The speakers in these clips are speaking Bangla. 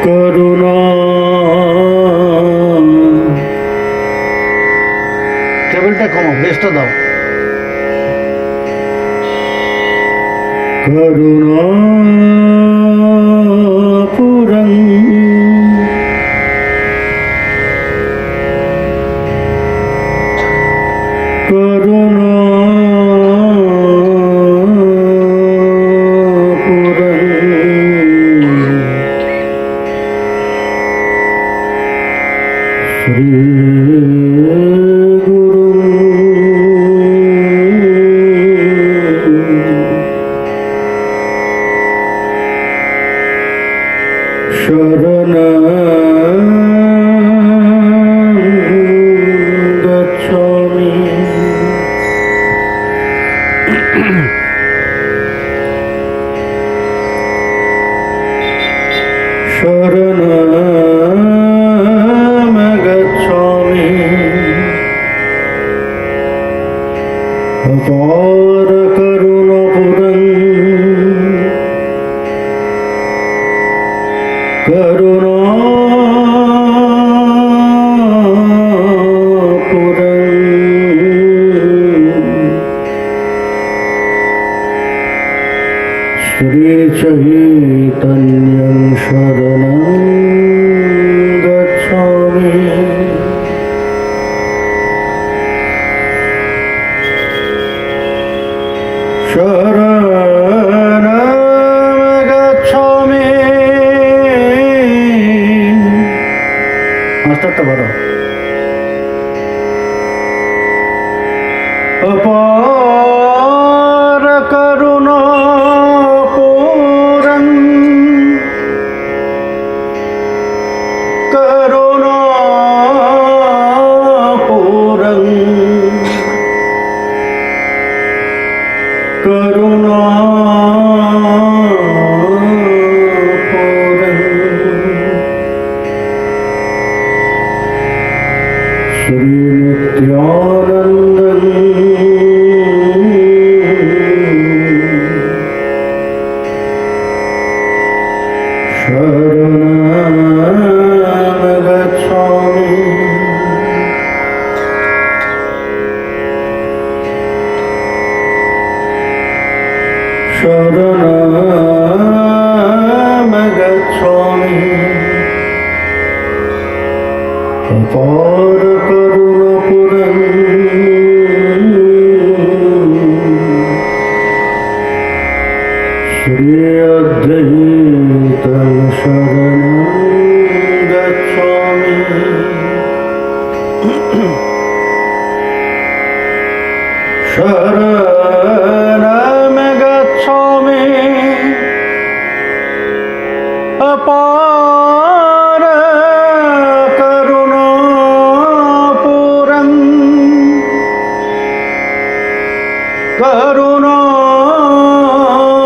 করুণা টেবিলটা কমাও, বেশটা দাও। করুণা পুরং করুণা শ্রী গুরু শরণং গচ্ছামি। শরণং গচ্ছামি অপার করুণাপুরং করুণাপুরং শ্রী চৈতন্যং শরণং গচ্ছামি। শরণং গচ্ছামি। মাস্টারটা বড়। অপার করুণা পুরং করুণা পুরং করুণা পুরং শ্রী নিত্যানন্দং শরণং গচ্ছামি। শরণং গচ্ছামি অপার করুণাপুরং শ্রী অদ্বৈতং শরণং গচ্ছামি। শরণং গচ্ছামি অপার করুণাপুরং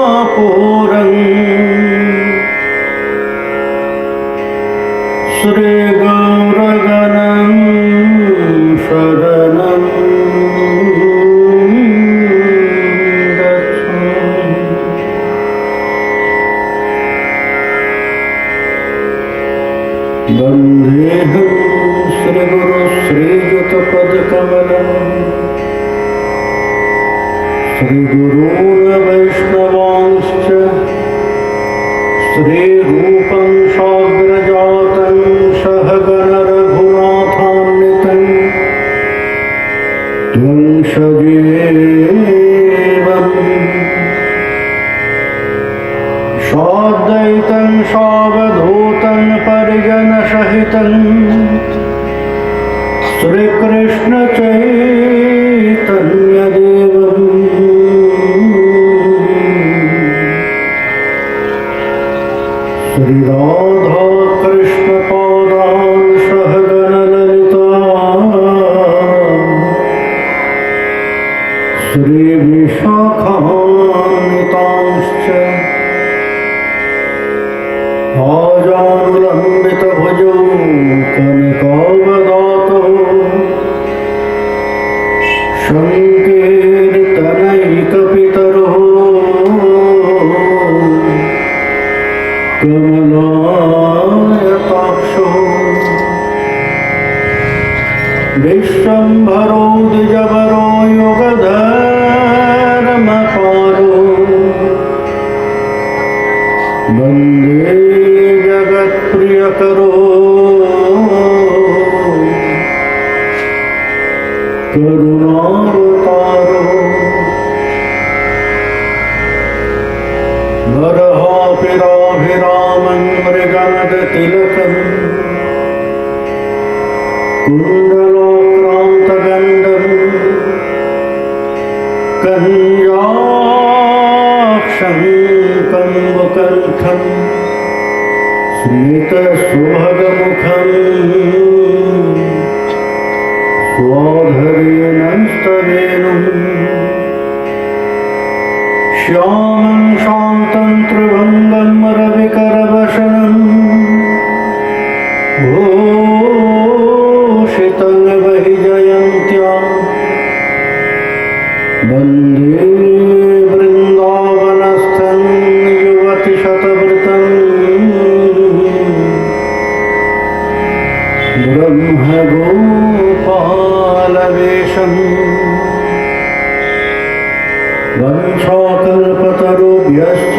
করুণাপুরং শ্রী গৌরগণং শরণং গচ্ছামি। বন্দেহং শ্রীগুরু শ্রীযুতপদকমলং শ্রীগুরূन् वैष्णवांश्च श्रीरूपं साग्रजातं सहगण रघुनाथान्वितं त्वं सजीवम् साद्वैतं सावधूतं परिजनसहितं श्रीकृष्ण चैतन्यदेवम् श्री राधा कृष्ण पादान् सहगण करुणावतारो बर्हापिराभिरामं मृगनदतिलकम् कुण्डलोक्रान्तगण्डम् कञ्जाक्षं कम्बकण्ठम् स्मितसुभगमुखम् स्वाधरेणस्तवेनुम् श्यामं शान्तं त्रिभङ्गं रविकरवशनम् भूषितं वैजयन्त्या वन्दे वृन्दावनस्थं युवतिशतवृतं ब्रह्मगोपालवेशम् वंशाकल्पतरुभ्यश्च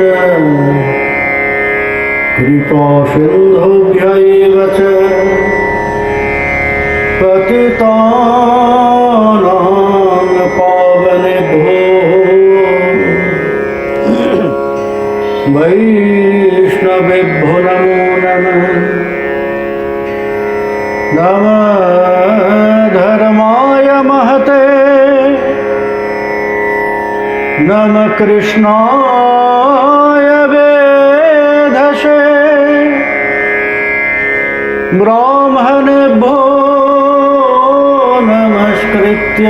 कृपासिन्धुभ्य एव च पतितानां पावनेभ्यो वैष्णवेभ्यो नमो नमः। नमः धर्माय महते नमः कृष्णाय वेधसे ब्राह्मणेभ्यो नमस्कृत्य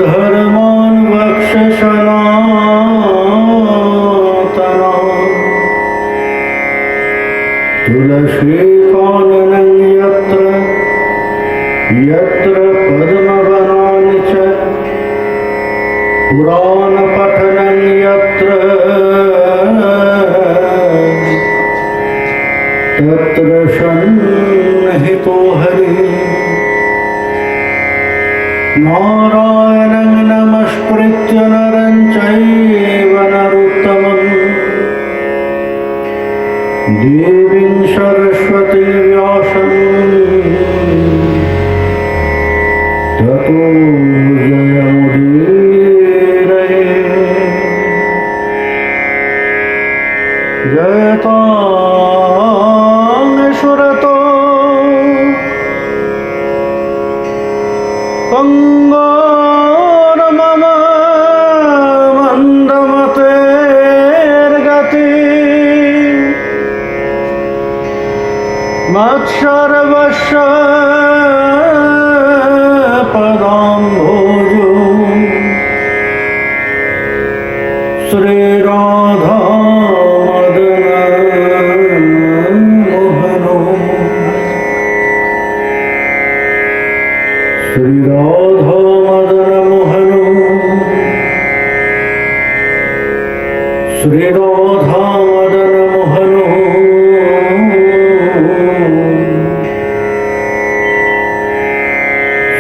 धर्मान् वक्ष्य सनातनान् तुलसीकाननं यत्र यत्र पद्मवनानि च पुराणपठनं यत्र तत्र सन्निहितो हरिः नारायणं नमस्कृत्य नरं चैव नरोत्तमं देवीं सरस्वतीं व्यासं ततो जयमुदीरये। जयतां सुरतो पङ्गोर्मम मन्दमतेर्गति मत्सर्वस्य पदाम्भोजो श्रीराधा श्रीराधा मदन मोहनो श्रीराधा मदन मोहनो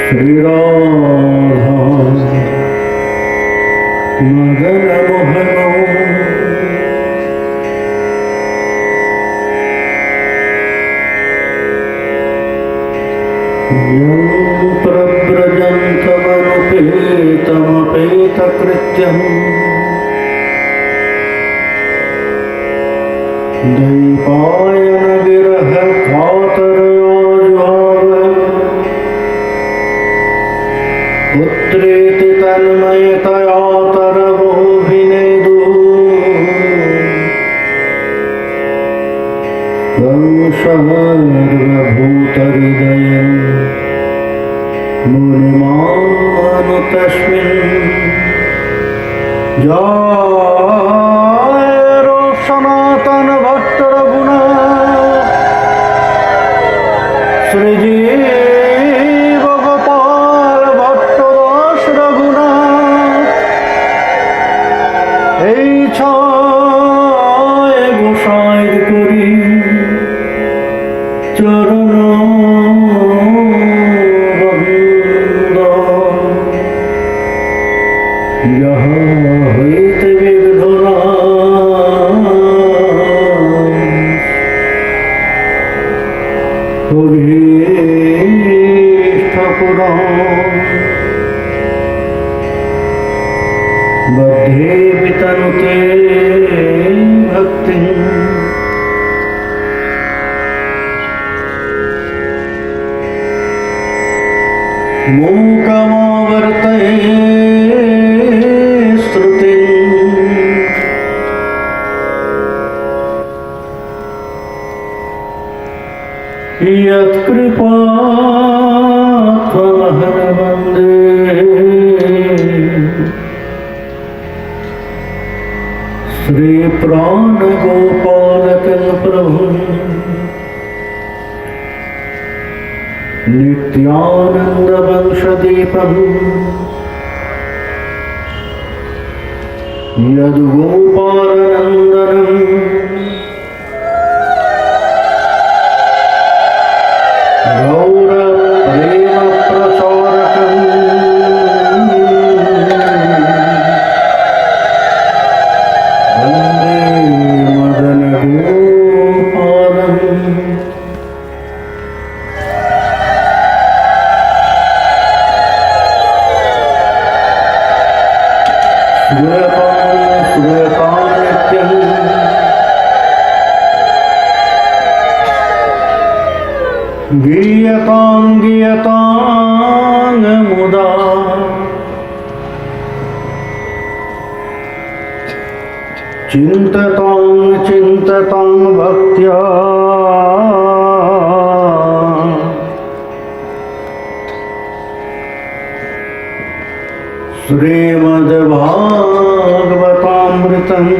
श्रीराधा मदन मोहनो। यं प्रव्रजन्तमनुपेतमपेतकृत्यम् दैपायनविरहकातरयोजुहाव पुत्रेति तन्मयतया तरवोऽभिनेदुः तं सर्वभूतहृदयं मुनिमानुतस्मिन् जय सनातन भक्त रघुनाथ श्रीजीव गोपाल भट्ट दास रघुनाथ এই ছয় গোসাইর করি চরণ বন্দ যাহা হইতে বিঘ্ননা অভীষ্ট मूकमावर्तये श्रुतिम् यत्कृपात्वमहं वन्दे श्रीप्राणगोपालकं प्रभुम् नित्यानन्दवंशदीपम् यद्गोपालनन्दनम् गौरप्रेमप्रचारकम् वन्दे मदनगोपालम् श्रूयतां नित्यम् गीयतां मुदा चिन्ततां भक्त्या श्रीमद्भागवतामृतम्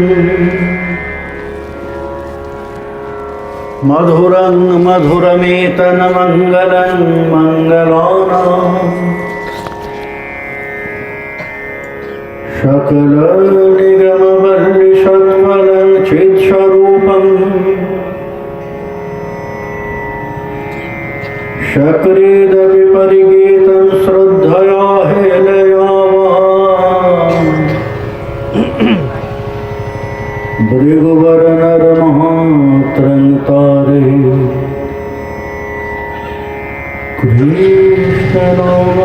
मधुरं मधुरमेतन्मङ्गलं मङ्गलानां सकलनिगमवल्लिषत्फलं चित्स्वरूपम् शक्रेदपि परिगीतं श्रद्धया हेलयावान् भृगुवरनरमहात्रङ्तारे कृष्णनाम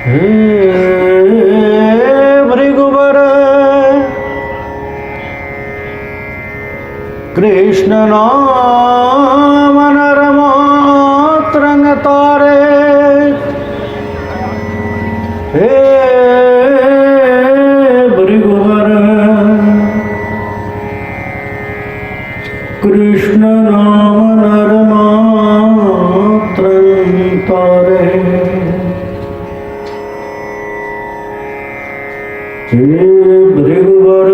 हे भृगुवर कृष्णनाम नरमात्रङ्तारे हे कृष्ण नाम नरमात्रन्तारे हे भृगुवर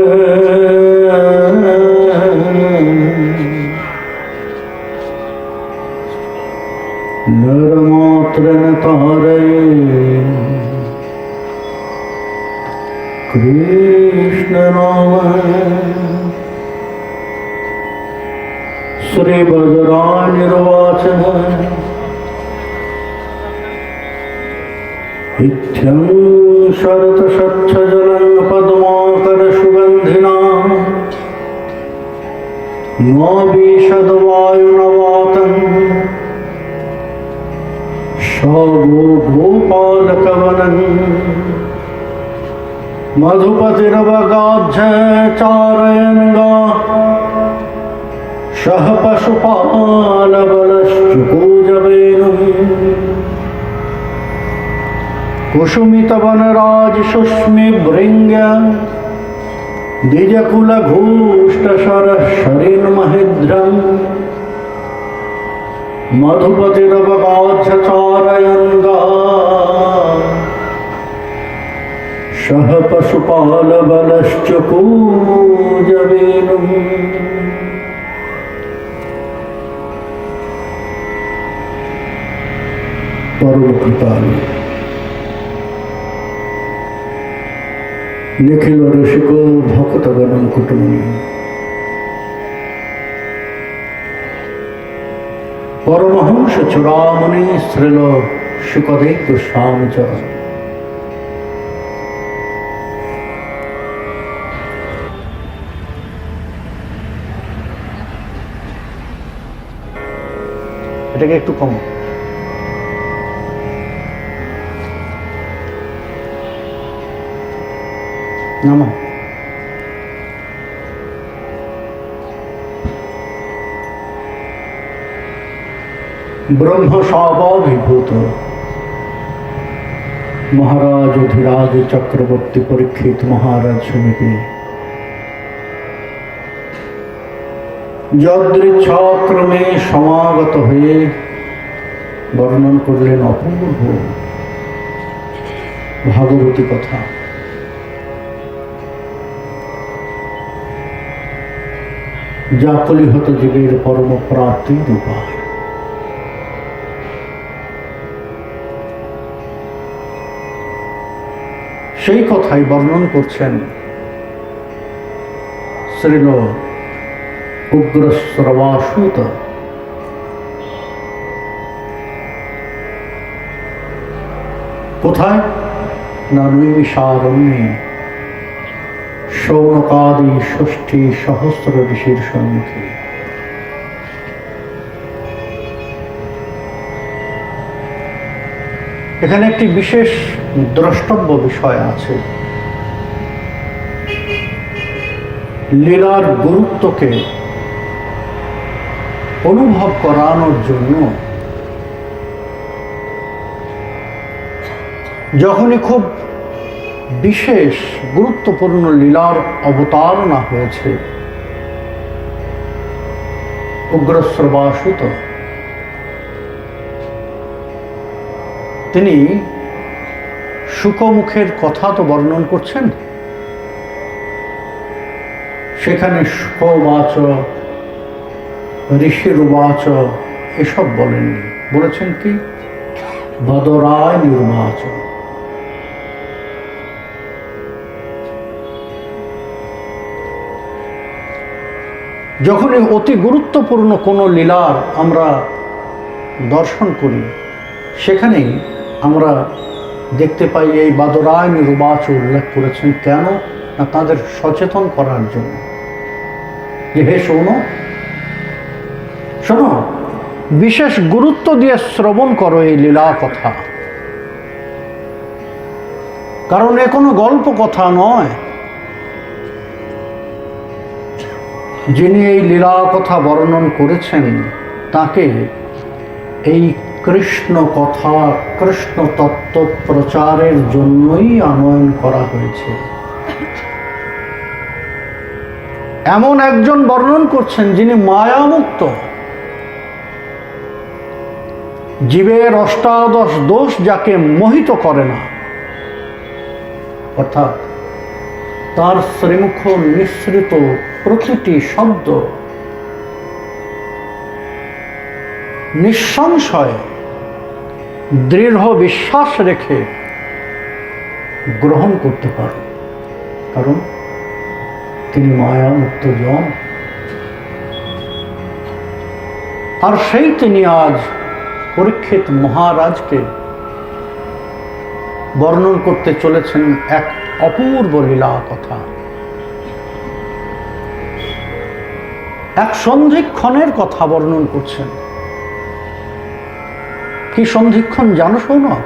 नरमात्रन्तारे कृष्ण नाम श्रीभद्रानिर्वाचन इत्थं शरतशच्छजलं पद्माकरसुगन्धिना नाभीषद्वायुनवातं गोपालकवनं मधुपतिरवगाढ्यचारयन्गा सह पशुपालबलश्चुकूजवेणुम् कुसुमितवनराजसुष्मिभृङ्ग्य द्विजकुलघूष्टशरशरीन्महिद्रम् मधुपतिरवगाढ्यचारयन्गा सह पशुपालबलश्चुकूजवेणुम् परम कृपालु निखिल ऋषिको भक्तगणं कुटुम्बी परमहंस चूड़ामणि श्रील शुकदेव गोस्वामी च এটাকে একটু কম নামা ব্রহ্ম স্বভাবিভূত মহারাজ অধিরাজ চক্রবর্তী পরীক্ষিত মহারাজ সমীপে যদৃচ্ছাক্রমে সমাগত হয়ে বর্ণন করলেন অপূর্ব ভাগবতী কথা। যা কলিহত জীবের পরম প্রাপ্তির উপায়। সেই কথাই বর্ণন করছেন শ্রীল উগ্রশ্রবাসুত। কোথায়? না নৈমিষারণ্যে শৌনকাদি ষষ্ঠী সহস্র ঋষির সম্মুখে। এখানে একটি বিশেষ দ্রষ্টব্য বিষয় আছে। লীলার গুরুত্বকে অনুভব করানোর জন্য যখনই খুব বিশেষ গুরুত্বপূর্ণ লীলার অবতারণা হয়েছে, উগ্রশ্রবাসুত তিনি শুকমুখের কথা তো বর্ণন করছেন, সেখানে শুকবাচ ঋষিরুবাচ এসব বলেননি, বলেছেন কি বদরায় নির্বাচ। যখনই অতি গুরুত্বপূর্ণ কোনো লীলার আমরা দর্শন করি, সেখানেই আমরা দেখতে পাই এই বাদরায় নির্বাচ উল্লেখ করেছেন। কেন? না তাদের সচেতন করার জন্য, যে হে শোনো শোনো, বিশেষ গুরুত্ব দিয়ে শ্রবণ করো এই লীলা কথা, কারণ এ কোনো গল্প কথা নয়। যিনি এই লীলা কথা বর্ণন করেছেন তাকে এই কৃষ্ণ কথা, কৃষ্ণ তত্ত্ব প্রচারের জন্যই আনয়ন করা হয়েছে। এমন একজন বর্ণন করছেন যিনি মায়ামুক্ত, জীবের অষ্টাদশ দোষ যাকে মোহিত করে না, অর্থাৎ তার শ্রীমুখ নিঃসৃত প্রতিটি শব্দ নিঃসংশয়ে দৃঢ় বিশ্বাস রেখে গ্রহণ করতে পারে, কারণ তিনি মায়ামুক্ত জন। আর সেই তিনি আজ পরীক্ষিত মহারাজকে বর্ণন করতে চলেছেন এক অপূর্ব লীলা কথা। এক সন্ধিক্ষণের কথা বর্ণন করছেন। কি সন্ধিক্ষণ জানো শৌনক?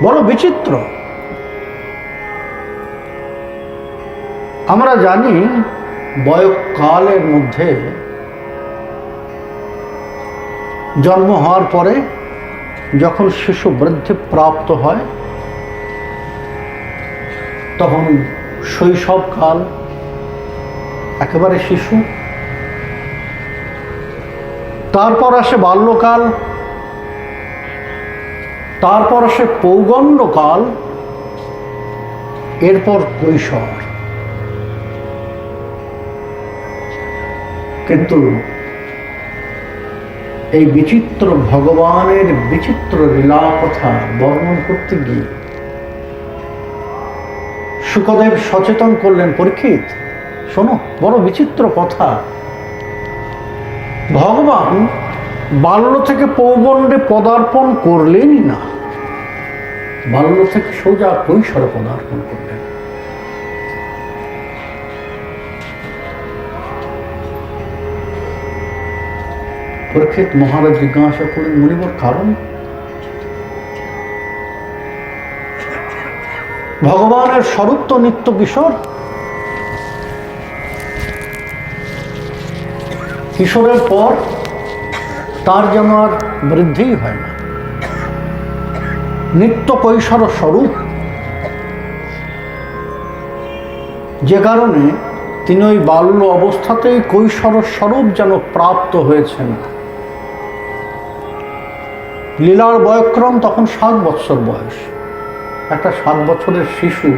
বড় বিচিত্র। আমরা জানি বয়ঃকালের মধ্যে জন্ম হওয়ার পরে যখন শিশু বৃদ্ধি প্রাপ্ত হয়, তখন শৈশবকাল একেবারে শিশু, তারপর আসে বাল্যকাল, তারপর আসে পৌগণ্ডকাল, এরপর কৈশোর। কিন্তু এই বিচিত্র ভগবানের বিচিত্র লীলা কথা বর্ণন করতে গিয়ে শুকদেব সচেতন করলেন, পরীক্ষিত শোনো, বড় বিচিত্র কথা। ভগবান বাল্য থেকে পৌগণ্ডে পদার্পণ করলেনই না, বাল্য থেকে সোজা কৈশোরে পদার্পণ করলেন। পরীক্ষিত মহারাজ জিজ্ঞাসা করলেন, মুনিবর কারণ? ভগবানের স্বরূপ তো নিত্য কিশোর, কিশোরের পর তার যেন আর বৃদ্ধিই হয় না, নিত্য কৈশোর স্বরূপ। যে কারণে তিনি ওই বাল্য অবস্থাতেই কৈশোর স্বরূপ যেন প্রাপ্ত হয়েছেন। লীলার বয়ক্রম তখন 7 বছর বয়স। একটা 7 বছরের শিশু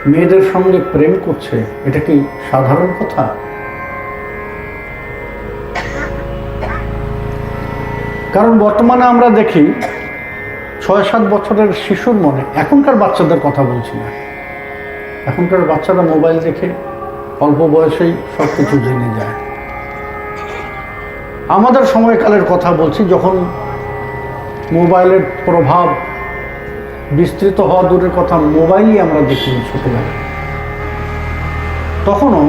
মেয়েদের সঙ্গে প্রেম করছে, এটা কি সাধারণ কথা? কারণ বর্তমানে আমরা দেখি 6-7 বছরের শিশুর মনে, এখনকার বাচ্চাদের কথা বলছি না, এখনকার বাচ্চারা মোবাইল দেখে অল্প বয়সেই সব কিছু জেনে যায়। আমাদের সময়কালের কথা বলছি, যখন মোবাইলের প্রভাব বিস্তৃত হওয়া দূরের কথা, মোবাইলই আমরা দেখিনি ছোটবেলায়, তখনও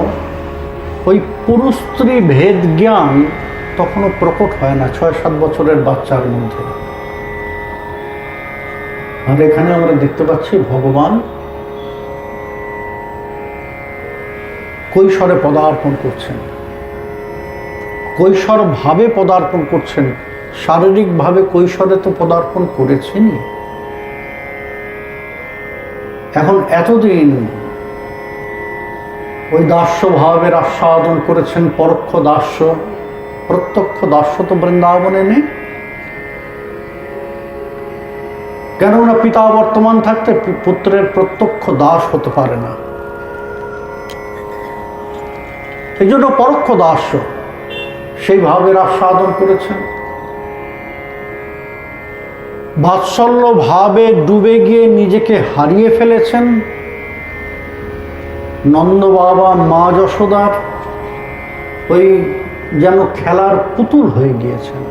ওই পুরুষ স্ত্রী ভেদ জ্ঞান তখনও প্রকট হয় না 6-7 বছরের বাচ্চার মধ্যে। আর এখানে আমরা দেখতে পাচ্ছি ভগবান কৈশোরে পদার্পণ করছেন, কৈশোর ভাবে পদার্পণ করছেন। শারীরিকভাবে কৈশোরে তো পদার্পণ করেছেনই, এখন এতদিন ওই দাস্য ভাবের আস্বাদন করেছেন, পরোক্ষ দাস্য। প্রত্যক্ষ দাস্য তো বৃন্দাবনে নেই, কেননা পিতা বর্তমান থাকতে পুত্রের প্রত্যক্ষ দাস হতে পারে না, এই জন্য পরোক্ষ দাস্য সেই ভাবের আস্বাদন করেছেন। বাৎসল্য ভাবে ডুবে গিয়ে নিজেকে হারিয়ে ফেলেছেন। নন্দ বাবা মা যশোদার ওই যেন খেলার পুতুল হয়ে গিয়েছেন।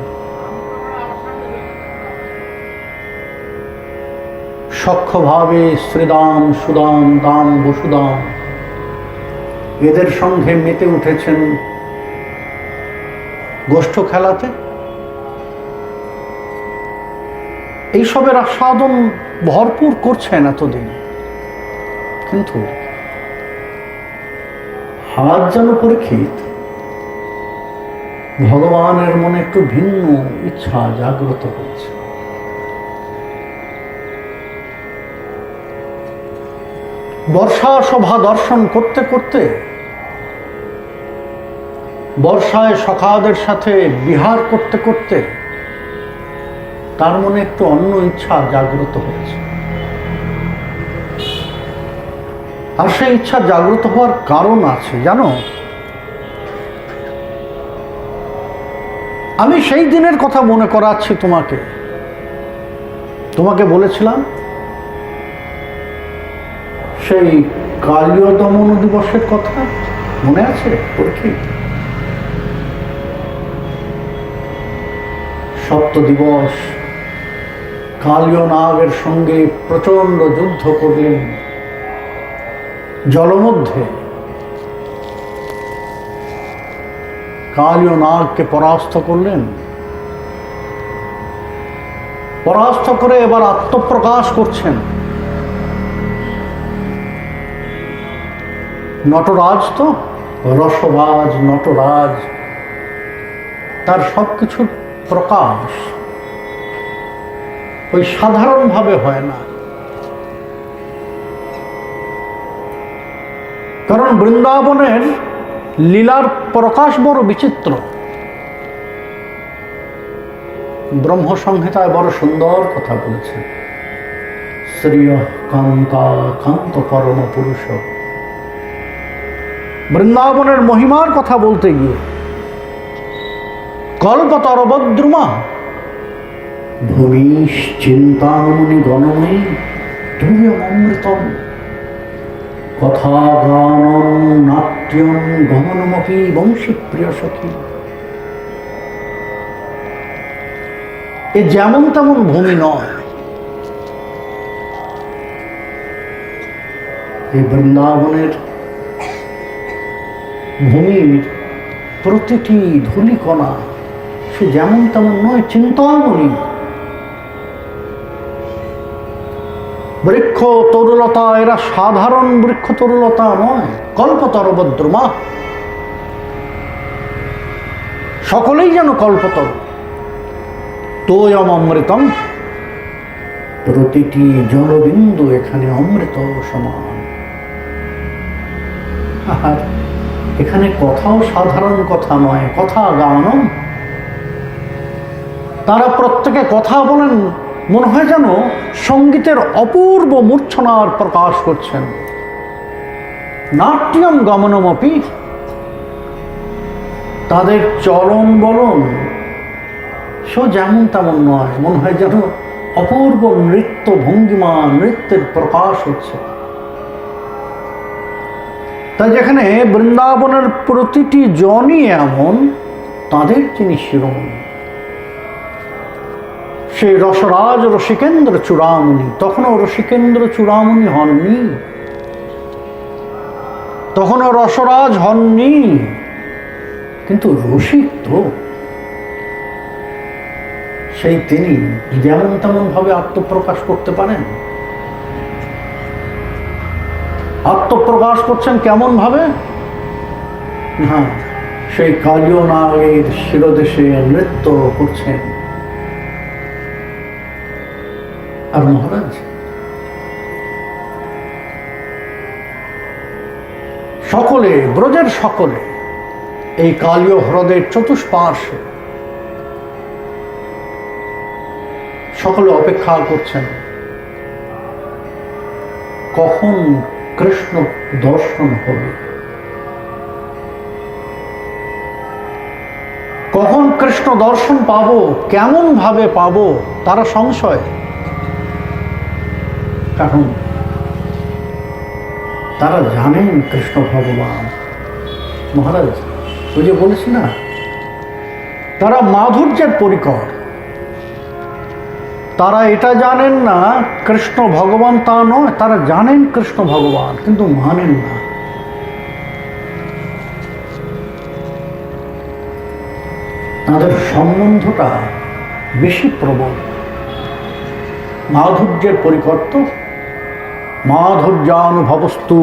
সখ্যভাবে শ্রীদাম সুদাম দাম বসুদাম এদের সঙ্গে মেতে উঠেছেন গোষ্ঠ খেলাতে। এইসবের আস্বাদন ভরপুর করছেন এতদিন, কিন্তু আজ যেন পরীক্ষিত ভগবানের মনে একটু ভিন্ন ইচ্ছা জাগ্রত হয়েছে। বর্ষা শোভা দর্শন করতে করতে, বর্ষায় সখাদের সাথে বিহার করতে করতে তার মনে একটু অন্য ইচ্ছা জাগ্রত হয়েছে। আর সেই ইচ্ছা জাগ্রত হওয়ার কারণ আছে জানো। আমি সেই দিনের কথা মনে করাচ্ছি তোমাকে বলেছিলাম সেই কালীয় দমন দিবসের কথা মনে আছে? পরীক্ষিত 7 দিবস কালীয় নাগের সঙ্গে প্রচন্ড যুদ্ধ করলেন জলমধ্যে। কালীয় নাগকে পরাস্ত করলেন, পরাস্ত করে এবার আত্মপ্রকাশ করছেন। নটরাজ তো রসবাজ নটরাজ, তার সবকিছুর প্রকাশ ওই সাধারণভাবে হয় না। কারণ বৃন্দাবনের লীলার প্রকাশ বড় বিচিত্র। ব্রহ্মসংহিতায় বড় সুন্দর কথা বলেছেন, শ্রিয় কান্তা কান্ত পরম পুরুষ। বৃন্দাবনের মহিমার কথা বলতে গিয়ে কল্পতরবদ্রুমা ভূমিশ চিন্তামণি গণময়ী তুল্যমৃতম কথা গানম নাট্যম গমনমপি বংশী প্রিয় সখী। এ যেমন তেমন ভূমি নয়, এই বৃন্দাবনের ভূমির প্রতিটি ধূলিকণা সে যেমন তেমন নয়, চিন্তামণি। বৃক্ষ তরুলতা এরা সাধারণ বৃক্ষ তরুলতা নয়, কল্পতরবদ্রমা সকলেই যেন কল্পতর। তোয়ম অমৃতম, প্রতিটি জলবিন্দু এখানে অমৃত সমান। আর এখানে কথাও সাধারণ কথা নয়, কথা গানম। তারা প্রত্যেকে কথা বলেন, মনে হয় যেন সঙ্গীতের অপূর্ব মূর্ছনার প্রকাশ করছেন। নাট্যম গমনমপি, তাদের চলন বলন সে যেমন তেমন নয়, মনে হয় যেন অপূর্ব নৃত্য ভঙ্গিমা, নৃত্যের প্রকাশ হচ্ছে। তাই যেখানে বৃন্দাবনের প্রতিটি জনই এমন, তাদের যিনি শিরোমণি সেই রসরাজ রসিকেন্দ্র চূড়ামণি, তখনও রসিকেন্দ্র চূড়ামণি হননি, তখনও রসরাজ হননি, কিন্তু রসিক তো সেই তিনি যেমন তেমন ভাবে আত্মপ্রকাশ করতে পারেন। আত্মপ্রকাশ করছেন কেমন ভাবে? হ্যাঁ, সেই কালীয় নাগের শিরদেশে নৃত্য করছেন। আর মহারাজ সকলে, ব্রজের সকলে এই কালীয় হ্রদের চতুষ্পার্শ্বে সকলে অপেক্ষা করছেন কখন কৃষ্ণ দর্শন হবে, কখন কৃষ্ণ দর্শন পাবো, কেমন ভাবে পাবো, তারা সংশয়। কারণ তারা জানেন কৃষ্ণ ভগবান। মহারাজ ওই যে বলেছি না, তারা মাধুর্যের পরিকর। তারা এটা জানেন না কৃষ্ণ ভগবান তা নয়, তারা জানেন কৃষ্ণ ভগবান কিন্তু মানেন না। তাদের সম্বন্ধটা বেশি প্রবল। মাধুর্যের পরিকর্ত, মাধুর্যানুভবস্তু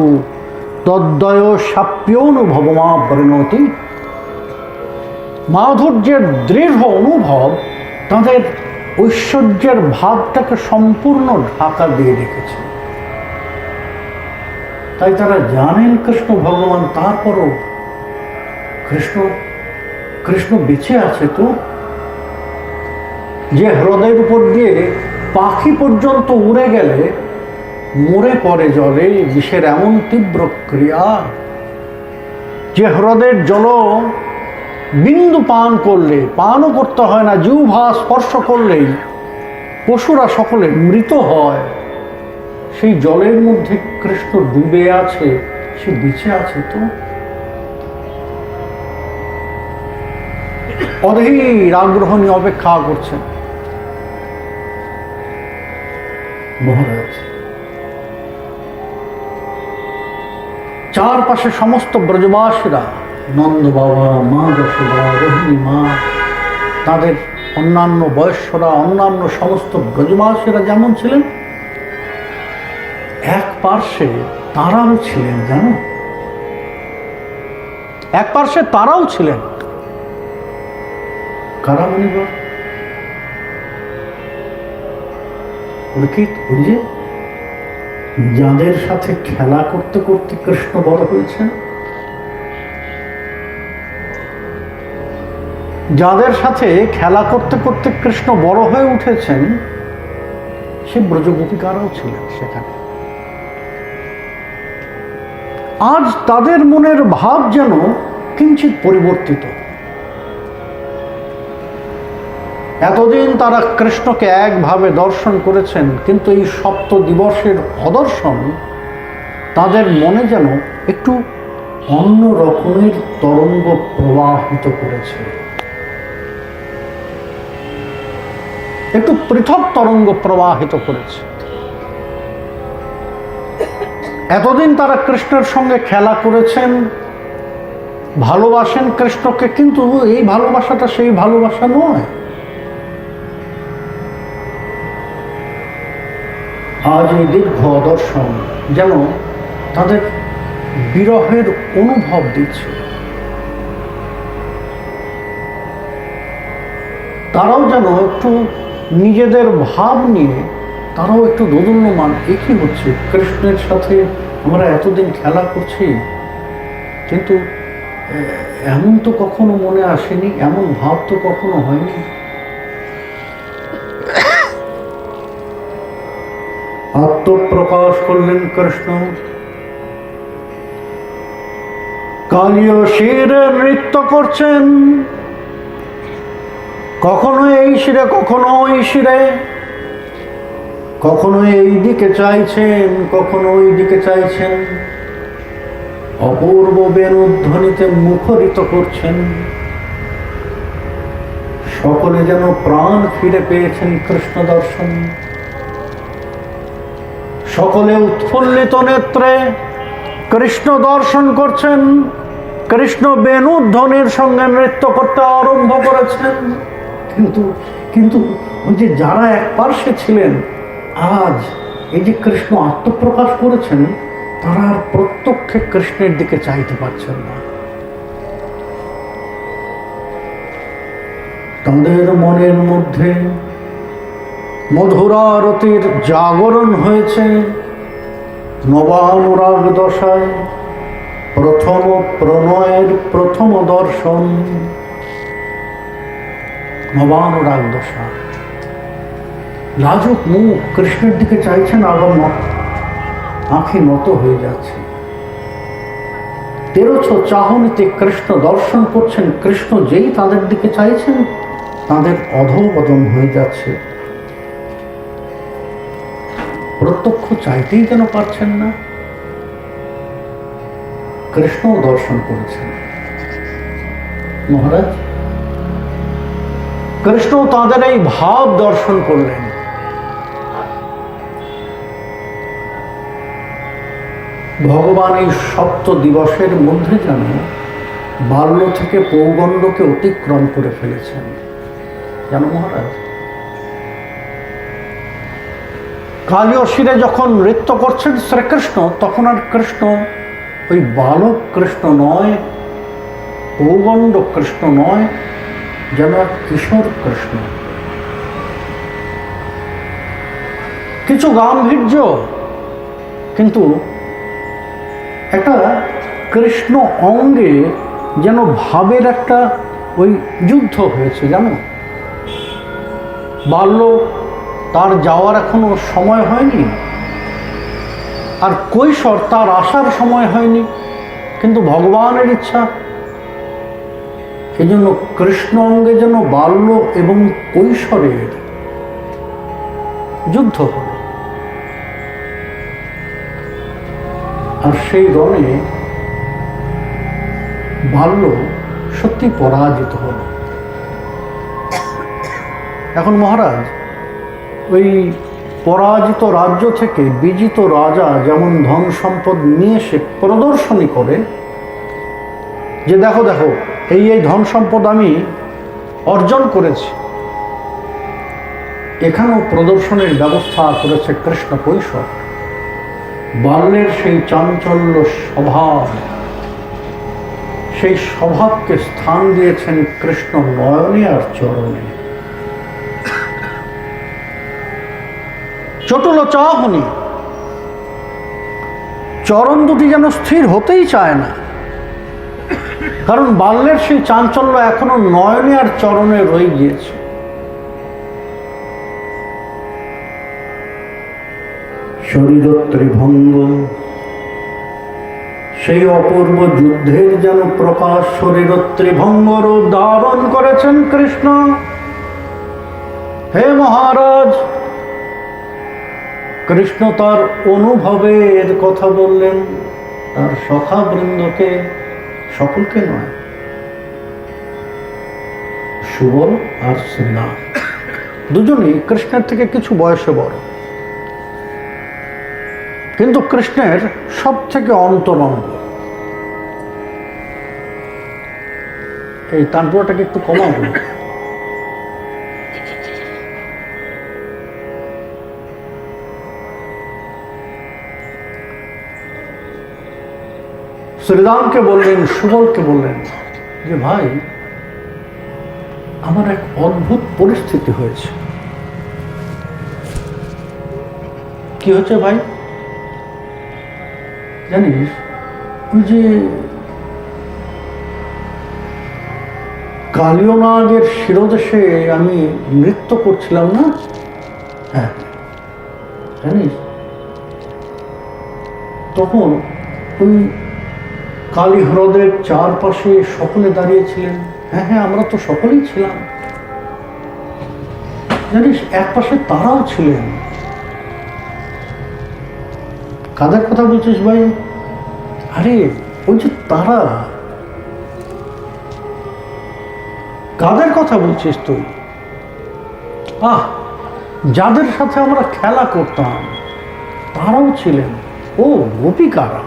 তদ্বয় সাপ্যোনুভবমা পরিণতি। মাধুর্যের দৃঢ় অনুভব তাদের ঐশ্বর্যের ভাবটাকে সম্পূর্ণ ঢাকা দিয়ে রেখেছে। তাই তারা জানেন কৃষ্ণ ভগবান, তারপরও কৃষ্ণ বেঁচে আছে তো। যে হ্রদের উপর দিয়ে পাখি পর্যন্ত উড়ে গেলে মরে পড়ে জলে, বিষের এমন তীব্র ক্রিয়া। যে হ্রদের জল বিন্দু পান করলে, পানও করতে হয় না, জিহ্বা স্পর্শ করলেই পশুরা সকলে মৃত হয়, সেই জলের মধ্যে কৃষ্ণ ডুবে আছে, সে বেঁচে আছে তো। অধীর আগ্রহ নিয়ে অপেক্ষা করছেন। মহারাজ চারপাশে সমস্ত ব্রজবাসীরা, নন্দ বাবা, মা যশোদা, রোহিণী মা, তাদের অন্যান্য বয়স্করা, অন্যান্য সমস্ত ব্রজবাসীরা যেমন ছিলেন, এক পার্শ্বে তারাও ছিলেন। জানো, এক পার্শ্বে তারাও ছিলেন। কারা মনিবর? ওই যে যাদের সাথে খেলা করতে করতে কৃষ্ণ বড় হয়েছেন, যাদের সাথে খেলা করতে করতে কৃষ্ণ বড় হয়ে উঠেছেন, সে ব্রজগোপিকারাও ছিলেন সেখানে। আজ তাদের মনের ভাব যেন কিঞ্চিত পরিবর্তিত। এতদিন তারা কৃষ্ণকে একভাবে দর্শন করেছেন, কিন্তু এই সপ্ত দিবসের অদর্শন তাদের মনে যেন একটু অন্য রকমের তরঙ্গ প্রবাহিত করেছে, একটু পৃথক তরঙ্গ প্রবাহিত করেছে। এতদিন তারা কৃষ্ণের সঙ্গে খেলা করেছেন, ভালোবাসেন কৃষ্ণকে, কিন্তু এই ভালোবাসাটা সেই ভালোবাসা নয়। আজ এই দীর্ঘ দর্শন যেন তাদের বিরহের অনুভব দিচ্ছে। তারাও যেন একটু নিজেদের ভাব নিয়ে তারাও একটু দোদুল্যমান, একই হচ্ছে কৃষ্ণের সাথে আমরা এতদিন খেলা করছি, কিন্তু এমন তো কখনো মনে আসেনি, এমন ভাব তো কখনো হয়নি। আত্মপ্রকাশ করলেন কৃষ্ণ। কালীয় শিরে নৃত্য করছেন, কখনো এই শিরে কখনো ওই শিরে, কখনো এই দিকে চাইছেন কখনো ওই দিকে চাইছেন, অপূর্ব বেণুধ্বনিতে মুখরিত করছেন। সকলে যেন প্রাণ ফিরে পেয়েছেন কৃষ্ণ দর্শন। সকলে উৎফুল্লিত নেত্রে কৃষ্ণ দর্শন করছেন। কৃষ্ণ বেণুধ্বনির সঙ্গে নৃত্য করতে আরম্ভ করেছেন। কিন্তু কিন্তু ওই যে যারা এক পার্শ্বে ছিলেন, আজ এই যে কৃষ্ণ আত্মপ্রকাশ করেছেন, তারা আর প্রত্যক্ষে কৃষ্ণের দিকে চাইতে পারছেন না। তাদের মনের মধ্যে মধুরারতির জাগরণ হয়েছে। নবানুরাগ দশায় প্রথম প্রণয়ের প্রথম দর্শন। নবানুরাগ দশা, লাজুক মুখ কৃষ্ণের দিকে চাইছেন, আবার আঁখি নত হয়ে যাচ্ছে। তেরোছো চাহনিতে কৃষ্ণ দর্শন করছেন। কৃষ্ণ যেই তাদের দিকে চাইছেন, তাদের অধঃপতন হয়ে যাচ্ছে। প্রত্যক্ষ চাইতেই যেন পারছেন না। কৃষ্ণ দর্শন করেছেন মহারাজ। কৃষ্ণ তাদের এই ভাব দর্শন করলেন। ভগবান এই সপ্ত দিবসের মধ্যে যেন বাল্য থেকে পৌগণ্ডকে অতিক্রম করে ফেলেছেন, জানো মহারাজ। কালীয় শিরে যখন নৃত্য করছেন শ্রীকৃষ্ণ, তখন আর কৃষ্ণ ওই বালক কৃষ্ণ নয়, পৌগণ্ড কৃষ্ণ নয়, যেন এক কিশোর কৃষ্ণ। কিছু গাম্ভীর্য, কিন্তু একটা কৃষ্ণ অঙ্গে যেন ভাবের একটা ওই যুদ্ধ হয়েছে, জানো। বাল্য তার যাওয়ার এখনো সময় হয়নি, আর কৈশোর তার আসার সময় হয়নি, কিন্তু ভগবানের ইচ্ছা। এই জন্য কৃষ্ণ অঙ্গে যেন বাল্য এবং কৈশোরের যুদ্ধ হল। আর সেই রণে বাল্য সত্যি পরাজিত হল। এখন মহারাজ, ওই পরাজিত রাজ্য থেকে বিজিত রাজা যেমন ধন সম্পদ নিয়ে এসে প্রদর্শনী করে, যে দেখো দেখো এই এই ধন সম্পদ আমি অর্জন করেছি, এখানেও প্রদর্শনের ব্যবস্থা করেছে কৃষ্ণ কৈশোর। বাল্যের সেই চাঞ্চল্য স্বভাব, সেই স্বভাবকে স্থান দিয়েছেন কৃষ্ণ নয়নে আর চরণে। চটুল চাহনি, চরণ দুটি যেন স্থির হতেই চায় না, কারণ বাল্যের সেই চাঞ্চল্য এখনো নয়নে আর চরণে রয়ে গিয়েছে। শরীরত্রিভঙ্গ, সেই অপূর্ব যুদ্ধের যেন প্রকাশ শরীরত্রিভঙ্গ রূপ ধারণ করেছেন কৃষ্ণ। হে মহারাজ, কৃষ্ণ তার অনুভবের কথা বললেন তার সখা বৃন্দকে, সকলকে নয়। সুবল আর শ্রীরাম দুজনেই কৃষ্ণের থেকে কিছু বয়সে বড়, কিন্তু কৃষ্ণের সব থেকে অন্তরঙ্গ। এই তানপুরাটাকে একটু কমাবো। শ্রীরামকে বললেন, সুবলকে বললেন যে ভাই, আমার এক অদ্ভুত পরিস্থিতি হয়েছে। কি হচ্ছে ভাই জানিস, ওই যে কালিয়নাগের শিরোদেশে আমি নৃত্য করছিলাম না, হ্যাঁ জানিস, তখন ওই কালী হ্রদের চারপাশে সকলে দাঁড়িয়েছিলেন। হ্যাঁ হ্যাঁ, আমরা তো সকলেই ছিলাম। জানিস, এক পাশে তারাও ছিলেন। কাদের কথা বলছিস ভাই? আরে ওই যে তারা। কাদের কথা বলছিস তুই? যাদের সাথে আমরা খেলা করতাম তারাও ছিলেন। ও গোপিকারা।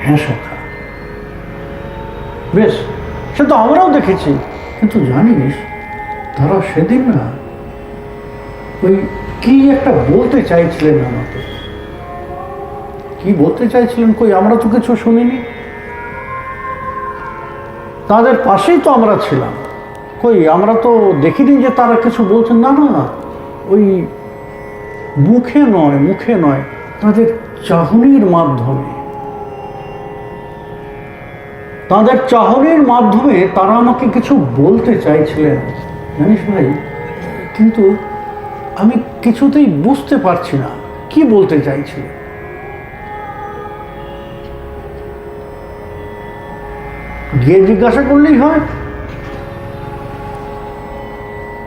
হ্যাঁ সখা, বেশ, সে তো আমরাও দেখেছি। কিন্তু জানিস, তারা সেদিন না ওই কি একটা বলতে চাইছিলেন আমাকে। কি বলতে চাইছিলেন কই, আমরা তো কিছু শুনিনি। তাদের পাশেই তো আমরা ছিলাম, কই আমরা তো দেখিনি যে তারা কিছু বলছেন। না না, ওই মুখে নয়, তাদের চাহনির মাধ্যমে, তারা আমাকে কিছু বলতে চাইছিলেন জানিস ভাই। কিন্তু আমি কিছুতেই বুঝতে পারছি না কি বলতে চাইছিলেন। গিয়ে জিজ্ঞাসা করলেই হয়।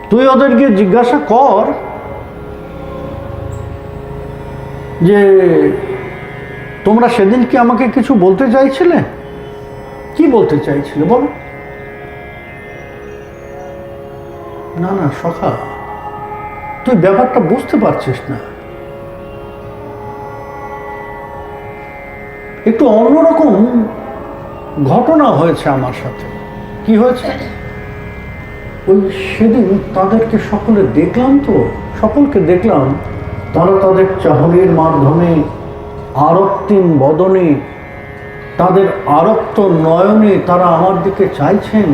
তুই ওদের গিয়ে জিজ্ঞাসা কর যে তোমরা সেদিন কি আমাকে কিছু বলতে চাইছিলে, কি বলতে চাইছিলে বলো। না না সখা, তুই ব্যাপারটা বুঝতে পারছিস না। একটু অন্যরকম ঘটনা হয়েছে আমার সাথে। কি হয়েছে? ওই সেদিন তাদেরকে সকলকে দেখলাম, তারা তাদের চাহনির মাধ্যমে আরক্তিম বদনে, তাদের আরক্ত নয়নে তারা আমার দিকে চাইছেন,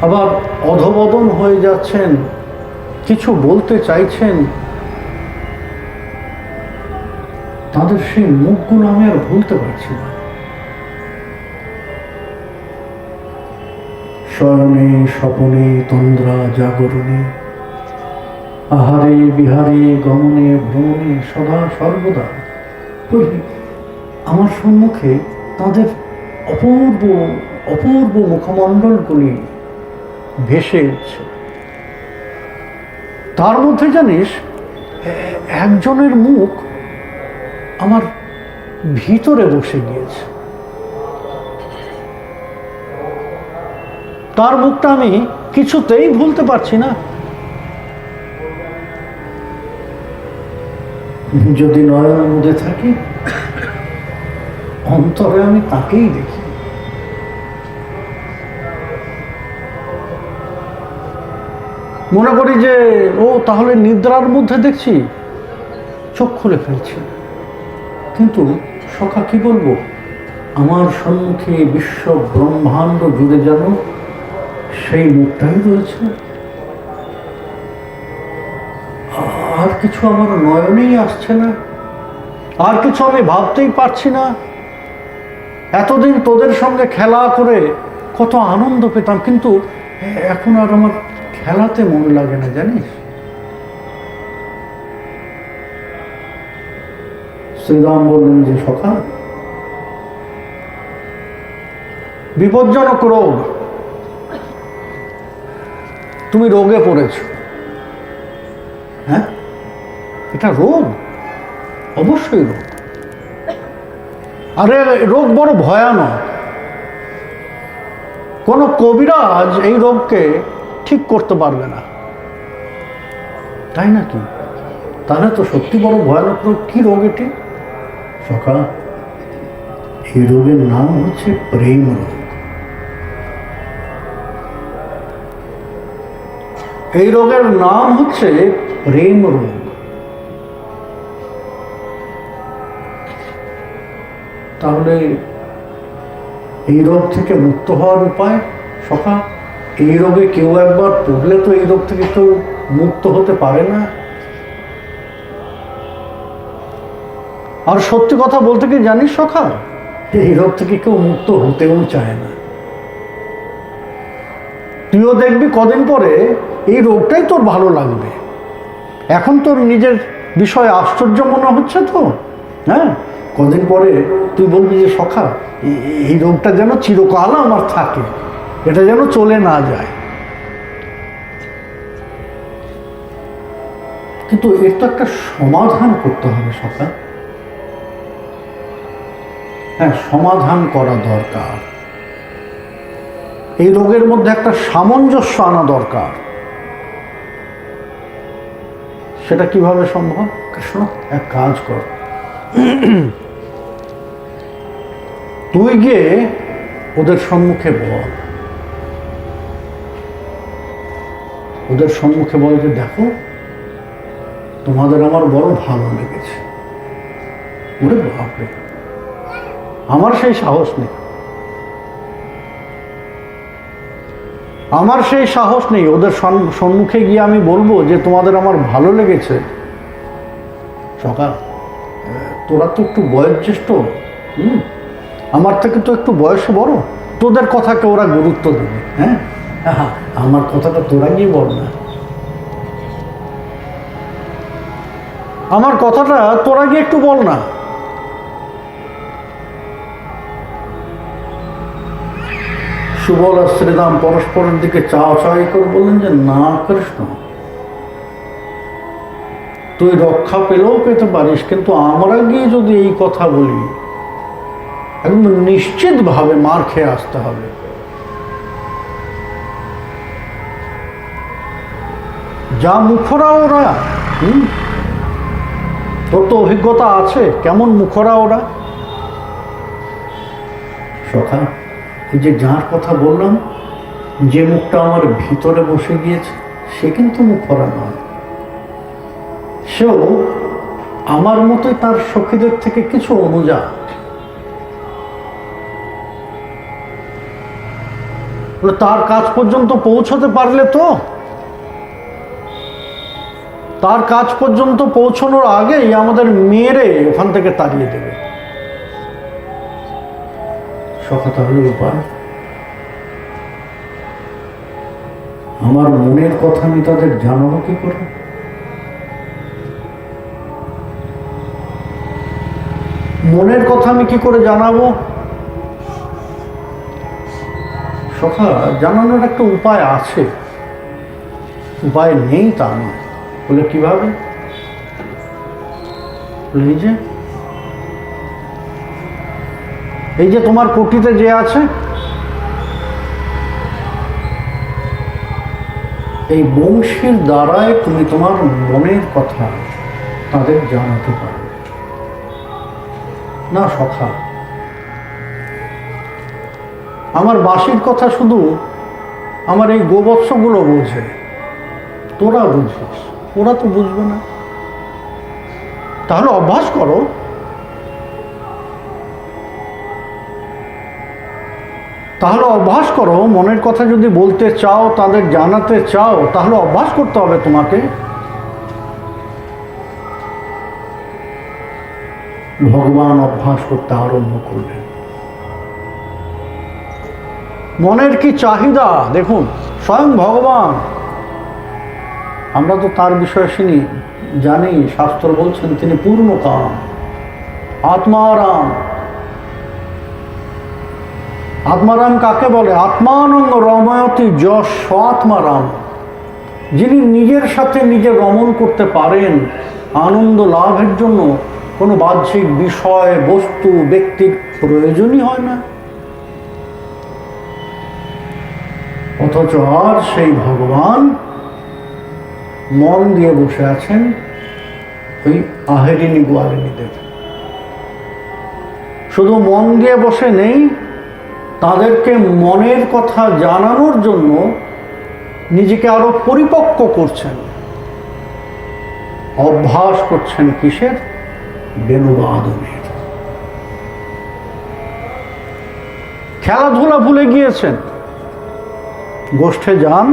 আবার অধবদন হয়ে যাচ্ছেন, কিছু বলতে চাইছেন। তাদের সেই মুখগুলো আমি আর ভুলতে পারছি না। শয়নে স্বপনে তন্দ্রা জাগরণে, আহারে বিহারে গমনে ভ্রমণে সদা সর্বদা আমার সম্মুখে তাদের অপূর্ব অপূর্ব মুখমণ্ডলগুলি ভেসে উঠছে। তার মধ্যে জানিস, একজনের মুখ আমার ভিতরে বসে গিয়েছে। তার মুখটা আমি কিছুতেই ভুলতে পারছি না। যদি নয়ন মুদে থাকি, অন্তরে আমি তাকেই দেখি। মনে করি যে ও তাহলে নিদ্রার মধ্যে দেখছি, চোখ খুলে ফেলছি। কিন্তু সখা কি বলবো, আমার সম্মুখে বিশ্ব ব্রহ্মাণ্ড জুড়ে যেন সেই মুখটাই রয়েছে। আর কিছু আমার নয়নেই আসছে না, আর কিছু আমি ভাবতেই পারছি না। এতদিন তোদের সঙ্গে খেলা করে কত আনন্দ পেতাম, কিন্তু এখন আর আমার খেলাতে মন লাগে না জানিস। শ্রীরাম বললেন যে সখা, বিপজ্জনক রোগ, তুমি রোগে পড়েছ। হ্যাঁ, এটা রোগ, অবশ্যই রোগ। আরে রোগ বড় ভয়ানক। কোন কবিরাজ এই রোগকে ঠিক করতে পারবে না, তাই নাকি? তাহলে তো সত্যি বড় ভয়ানক রোগ। কি রোগ এটি সখা? এই রোগের নাম হচ্ছে প্রেম রোগ। এই রোগের নাম হচ্ছে প্রেম রোগ। তাহলে এই রোগ থেকে মুক্ত হওয়ার উপায় সখা, এই রোগে কেউ একবার পড়লে তো এই রোগ থেকে কেউ মুক্ত হতে পারে না। আর সত্যি কথা বলতে কি জানিস সখা, এই রোগ থেকে কেউ মুক্ত হতেও চায় না। তুইও দেখবি কদিন পরে এই রোগটাই তোর ভালো লাগবে। এখন তোর নিজের বিষয়ে আশ্চর্য মনে হচ্ছে তো, হ্যাঁ, কদিন পরে তুই বলবি যে সখা, এই রোগটা যেন চিরকাল আমার থাকে, এটা যেন চলে না যায়। কিন্তু এর তো একটা সমাধান করতে হবে সখা। হ্যাঁ, সমাধান করা দরকার। এই রোগের মধ্যে একটা সামঞ্জস্য আনা দরকার। সেটা কিভাবে সম্ভব? কৃষ্ণ, এক কাজ কর, তুই গিয়ে ওদের সম্মুখে বল, ওদের সম্মুখে বল যে দেখো, তোমাদের আমার বড় ভালো লেগেছে। ওরে বাপরে, আমার সেই সাহস নেই, আমার সেই সাহস নেই ওদের সম্মুখে গিয়ে আমি বলবো যে তোমাদের আমার ভালো লেগেছে। সকাল, তোরা তো একটু বয়োজ্যেষ্ঠ, আমার থেকে তো একটু বয়সে বড়, তোদের কথাকে ওরা গুরুত্ব দেবে। হ্যাঁ, আমার কথাটা তোরা গিয়ে বল না, আমার কথাটা তোরা গিয়ে একটু বল না। সুবল আর শ্রীরাম পরস্পরের দিকে চাওয়াচাই করে বললেন যে না কৃষ্ণ, তুই রক্ষা পেলেও পেতে পারিস, কিন্তু আমরা গিয়ে যদি এই কথা বলি একদম নিশ্চিতভাবে মার খেয়ে আসতে হবে। যা মুখরা ওরা, তোর তো অভিজ্ঞতা আছে, কেমন মুখরা ওরা। সখা, ওই যে যার কথা বললাম, যে মুখটা আমার ভিতরে বসে গিয়েছে, সে কিন্তু মুখরা নয়। সেও আমার মতোই তার সখীদের থেকে কিছু অনুজা। তার কাজ পর্যন্ত পৌঁছতে পারলে তো, তার কাজ পর্যন্ত পৌঁছানোর আগেই আমাদের মেরে ওখান থেকে তাড়িয়ে দেবে। সখা, তাহলে উপায়? আমার মনের কথা আমি তাদের জানাবো কি করে? মনের কথা আমি কি করে জানাবো? সখা, জানানোর একটা উপায় আছে, উপায় নেই তা নয়। বলে কিভাবে? এই যে তোমার কোটিতে যে আছে, এই বংশীর দ্বারাই তুমি তোমার মনের কথা তাদের জানাতে পারবে না। সখা, আমার বাঁশির কথা শুধু আমার এই গোবৎসগুলো বোঝে, তোরা বুঝিস, ওরা তো বুঝবে না। তাহলে অভ্যাস করো, তাহলে অভ্যাস করো। মনের কথা যদি বলতে চাও, তাদের জানাতে চাও, তাহলে অভ্যাস করতে হবে তোমাকে। ভগবান অভ্যাস করতে আরম্ভ করলেন। মনের কি চাহিদা দেখুন, স্বয়ং ভগবান। আমরা তো তার বিষয়ে শুনি, জানি, শাস্ত্র বলছেন তিনি পূর্ণকাম, আত্মারাম। আত্মারাম কাকে বলে? আত্মানন্দ রময়তি যশ স্বাত্মারাম। যিনি নিজের সাথে নিজে রমণ করতে পারেন, আনন্দ লাভের জন্য কোনো বাহ্যিক বিষয়, বস্তু, ব্যক্তির প্রয়োজনই হয় না। অথচ আর সেই ভগবান মন দিয়ে বসে আছেন ওই আহেরিনী গোয়ালিনীদের। শুধু মন দিয়ে বসে নেই, তাদেরকে মনের কথা জানানোর জন্য নিজেকে আরো পরিপক্ক করছেন, অভ্যাস করছেন কিসের? বেণুবাদনের। খেলাধুলা ভুলে গিয়েছেন, গোষ্ঠে যান,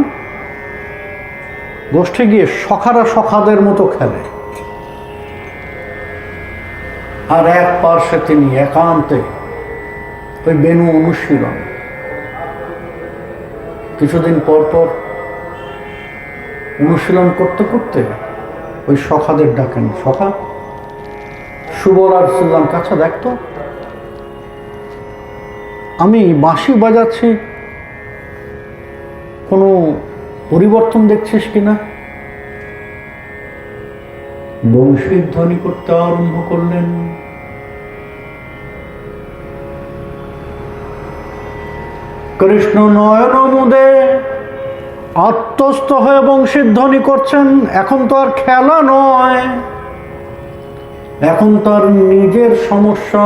গোষ্ঠে গিয়ে সখারা সখাদের মতো খেলে, আর এক পার্শ্বে তিনি একান্তে ওই বেনু অনুশীলন। কিছুদিন পর পর অনুশীলন করতে করতে ওই সখাদের ডাকেন, সখা সুবল আর শ্রীলাম কাছে দেখতো, আমি বাঁশি বাজাচ্ছি, কোনো পরিবর্তন দেখছিস কিনা? বংশীর ধ্বনি করতে আরম্ভ করলেন। কৃষ্ণ নয়ন মুদে আত্মস্থ হয়ে বংশীর ধ্বনি করছেন। এখন তো আর খেলা নয়, এখন তার নিজের সমস্যা,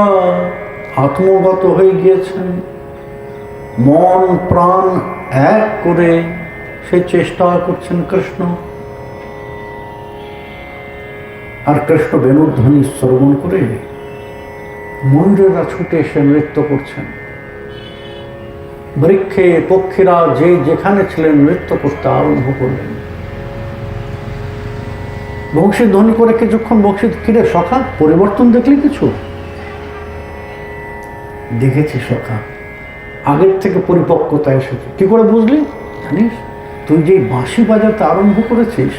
আত্মগত হয়ে গিয়েছেন। মন প্রাণ এক করে সে চেষ্টা করছেন কৃষ্ণ। আর কৃষ্ণ বেণুধ্বনি শ্রবণ করে ময়ূরেরা ছুটে এসে নৃত্য করছেন। বৃক্ষে পক্ষীরা যে যেখানে ছিলেন নৃত্য করতে আরম্ভ করলেন। বংশীর ধ্বনি করে কিছুক্ষণ বংশী, কিরে সখা পরিবর্তন দেখলি কিছু? দেখেছি সখা, আগের থেকে পরিপক্কতা এসেছে। কি করে বুঝলি? জানিস, তুই যেই বাঁশি বাজাতে আরম্ভ করেছিস,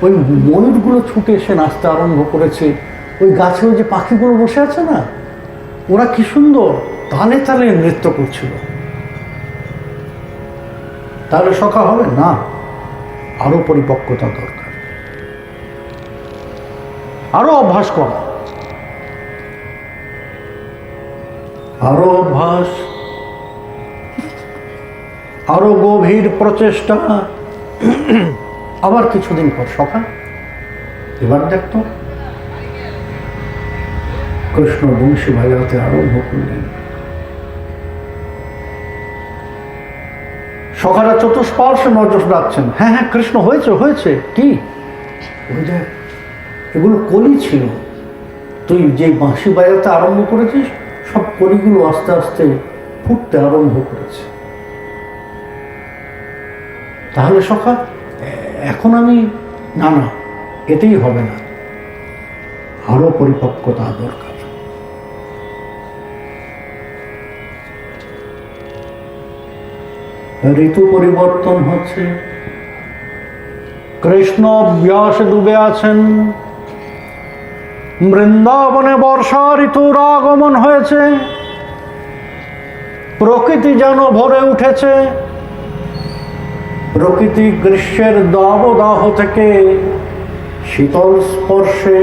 ওই ময়ূরগুলো ছুটে এসে নাচতে আরম্ভ করেছে। ওই গাছে ওই যে পাখিগুলো বসে আছে না, ওরা কি সুন্দর তালে তালে নৃত্য করছিল। তাহলে সখা হবে না, আরো পরিপক্কতা দরকার, আরো অভ্যাস করা, আরো অভ্যাস, আরো গভীর প্রচেষ্টা। আবার কিছুদিন পর সখা এবার দেখতো কৃষ্ণ বংশী বাজাতে আরম্ভ করলেন। সখারা চতুষ্পার্শ্বে নজর রাখছেন। হ্যাঁ হ্যাঁ কৃষ্ণ হয়েছে হয়েছে। কি? ওই দেখ, এগুলো কলি ছিল। তুই যে বাঁশি বাজাতে আরম্ভ করেছিস, সব কলিগুলো আস্তে আস্তে ফুটতে আরম্ভ করেছে। তাহলে সখা এখন আমি, না না, এতেই হবে না, আরো পরিপক্কতা দরকার। ঋতু পরিবর্তন হচ্ছে। কৃষ্ণ অভ্যাসে ডুবে আছেন। বৃন্দাবনে বর্ষা ঋতুর আগমন হয়েছে। প্রকৃতি যেন ভরে উঠেছে। প্রকৃতি গ্রীষ্মের দাবদাহ থেকে শীতল স্পর্শে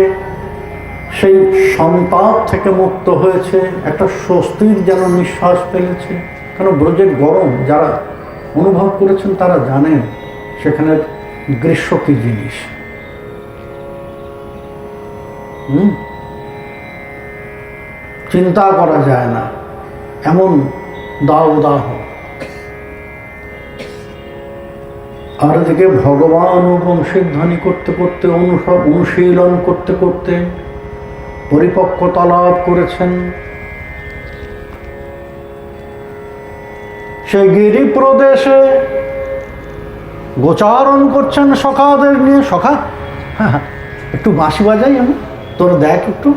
সেই সন্তাপ থেকে মুক্ত হয়েছে। একটা স্বস্তির যেন নিঃশ্বাস ফেলেছে। কেন ব্রজের গরম যারা অনুভব করেছেন তারা জানেন সেখানে গ্রীষ্ম কি জিনিস। চিন্তা করা যায় না এমন দাবদাহ। আর এদিকে ভগবান বংশীর ধ্বনি করতে করতে, অনুশীলন করতে করতে পরিপক্কতা লাভ করেছেন। সে গিরি প্রদেশে গোচারণ করছেন সখাদের নিয়ে। সখা হ্যাঁ, একটু বাঁশি বাজাই আমি, তোর দেখ একটু।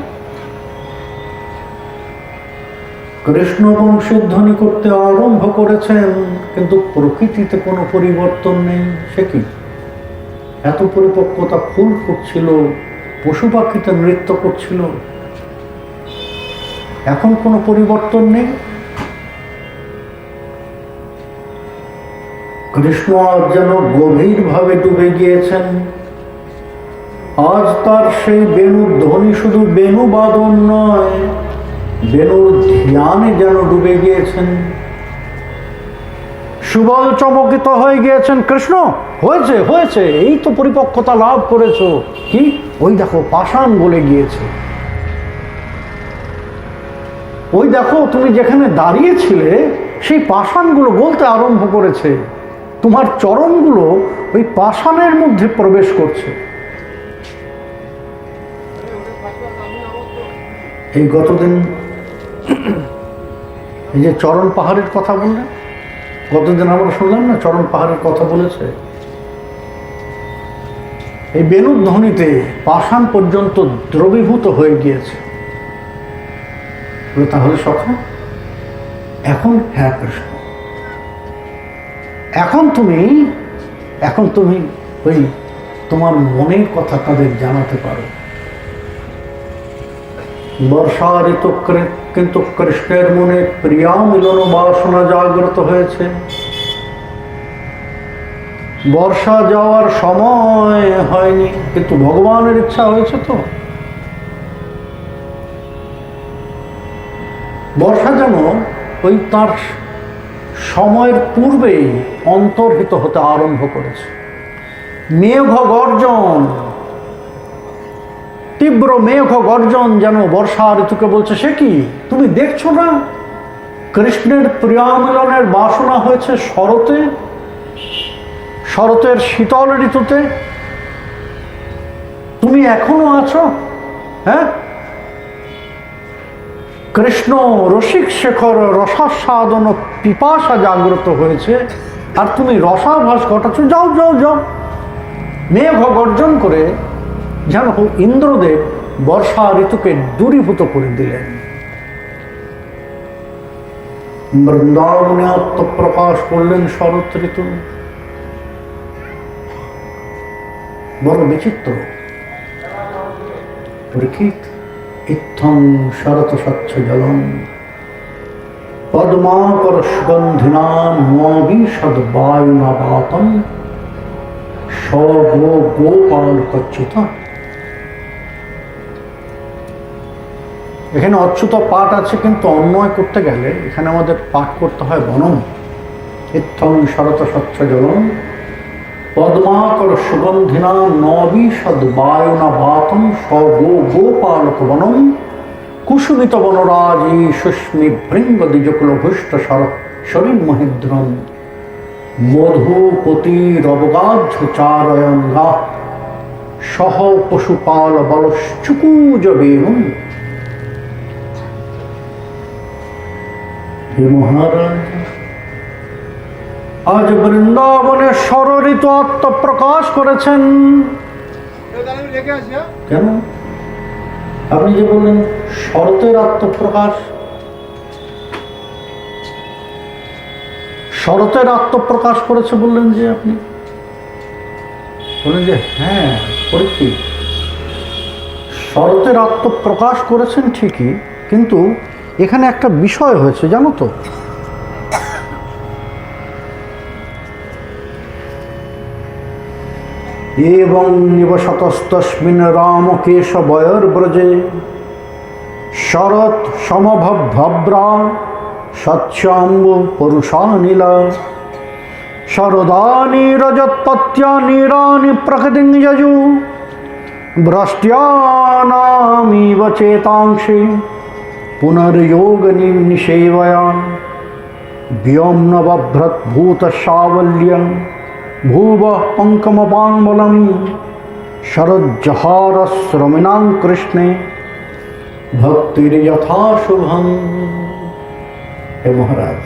কৃষ্ণ বংশীর ধ্বনি করতে আরম্ভ করেছেন, কিন্তু প্রকৃতিতে কোনো পরিবর্তন নেই। সে কি এত পরিপক্কতা? ফুল ফুটছিল, পশু পাখিতে নৃত্য করছিল, এখন কোনো পরিবর্তন নেই। কৃষ্ণ আজ যেন গভীরভাবে ডুবে গিয়েছেন। আজ তার সেই বেণুর ধ্বনি শুধু বেণু বাদন নয়, বেণুর ধ্যানে যেন ডুবে গিয়েছেন। সুবল চমকিত হয়ে গিয়েছেন। কৃষ্ণ হয়েছে হয়েছে, এই তো পরিপক্কতা লাভ করেছো। কি? ওই দেখো পাষাণ গলে গিয়েছে। ওই দেখো তুমি যেখানে দাঁড়িয়েছিলে সেই পাষাণগুলো গলতে আরম্ভ করেছে। তোমার চরণগুলো ওই পাষাণের মধ্যে প্রবেশ করছে। এই গতদিন এই যে চরণ পাহাড়ের কথা বললেন, গতদিন আমরা শুনলাম না, চরণ পাহাড়ের কথা বলেছে। এই বেণুর ধ্বনিতে পাষাণ পর্যন্ত দ্রবীভূত হয়ে গিয়েছে। তাহলে সখা এখন, হ্যাঁ কৃষ্ণ, এখন তুমি ওই তোমার মনের কথা তাদের জানাতে পারো। বর্ষা ঋতু কিন্তু কৃষ্ণের মনে প্রিয়া মিলন বাসনা জাগ্রত হয়েছে। বর্ষা যাওয়ার সময় হয়নি, কিন্তু ভগবানের ইচ্ছা হয়েছে। তো বর্ষা যেন ওই তার সময়ের পূর্বেই অন্তর্হিত হতে আরম্ভ করেছে। মেঘ গর্জন, তীব্র মেঘ গর্জন যেন বর্ষা ঋতুকে বলছে, সে কি তুমি দেখছো না কৃষ্ণের প্রিয়ামিলনের বাসনা হয়েছে শরতে, শরতের শীতল ঋতুতে, তুমি এখনো আছো? হ্যাঁ, কৃষ্ণ রসিক শেখর রসাস্বাদন পিপাসা জাগ্রত হয়েছে, আর তুমি রসাভাস ঘটাচ্ছ। যাও যাও যাও। মেঘ গর্জন করে যেন ইন্দ্রদেব বর্ষা ঋতুকে দূরীভূত করে দিলেন। বৃন্দাবনে আত্মপ্রকাশ করলেন শরৎ ঋতু। বড় বিচিত্র। পরীক্ষিত ইত্থং শরৎ স্বচ্ছ জলম পদ্মাকর সুগন্ধিনা নবিশদ বায়ুনাবাতম সগো গোপাল কচ্যুত। এখানে অচ্যুত পাঠ আছে, কিন্তু অন্বয় করতে গেলে এখানে আমাদের পাঠ করতে হয় বনম। ইত্থং শরৎ স্বচ্ছ জলম পদ্মাকর সুগন্ধিনা নবিশদ বায়ুনাবাতম সগো গোপালক বনম কুসুমিত বনরাজি সুস্মি ভৃঙ্গ দ্বিজকুলভুষ্ট শরীর মহেন্দ্রম মধুপতি রবগাধ্য চারয়ঙ্গা সহ পশুপাল বলশ্চুকুজ বেণু। হে মহারাজ, আজ বৃন্দাবনে ষড়ঋতু আত্মপ্রকাশ করেছেন। কেন? আপনি যে বললেন শরতের আত্মপ্রকাশ, শরতের আত্মপ্রকাশ করেছে বললেন যে, আপনি বললেন যে হ্যাঁ পরীক্ষিত, শরতের আত্মপ্রকাশ করেছেন ঠিকই, কিন্তু এখানে একটা বিষয় হয়েছে জানো তো। এবং নিবসতস্তস্মিন রামকেশবয়োর্ব্রজে শরৎ সমভভ্রা সচ্ছাম্বু পরুষানীলা শরদানি রজৎপত্যা নীরানি প্রকৃতিং যজু ভ্রষ্ট্যানামিব চেতাংশে পুনর্যোগ নিষেवया व्योम्नवभ्रत भूत सावल्यं भूव पंकमपांबलम शरज्जहारश्रमिणां कृष्णे भक्तिर यथा शुभम। हे महाराज,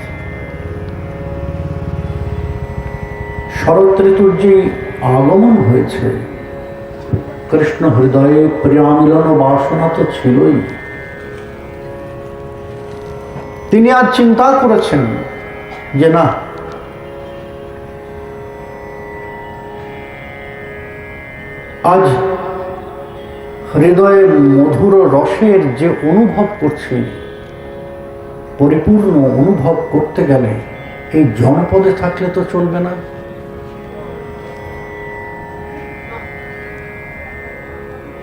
শরৎ ঋতুর যে আগমন হয়েছে, কৃষ্ণ হৃদয়ে প্রিয়ামিলন বাসনা তো ছিলই। তিনি আজ চিন্তা করেছেন যে না, আজ হৃদয়ে মধুর রসের যে অনুভব করছি, পরিপূর্ণ অনুভব করতে গেলে এই জনপদে থাকলে তো চলবে না।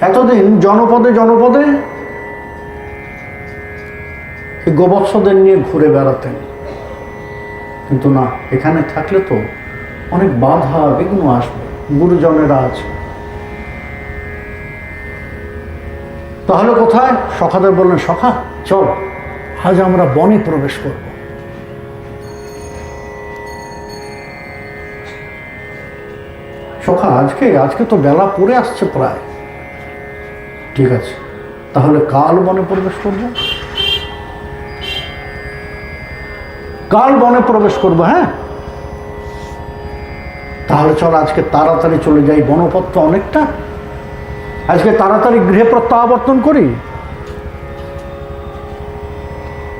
এতদিন জনপদে জনপদে এই গোবৎসদের নিয়ে ঘুরে বেড়াতেন, কিন্তু না, এখানে থাকলে তো অনেক বাধা বিঘ্ন আসবে, গুরুজনেরা আছে। তাহলে কোথায়? সখাদের বললেন, সখা চল, আজ আমরা বনে প্রবেশ করব। সখা আজকে তো বেলা পড়ে আসছে প্রায়। ঠিক আছে, তাহলে কাল বনে প্রবেশ করব। কাল বনে প্রবেশ করবো। হ্যাঁ, তাহলে চল আজকে তাড়াতাড়ি চলে যাই, বনপত্র অনেকটা, আজকে তাড়াতাড়ি গৃহে প্রত্যাবর্তন করি।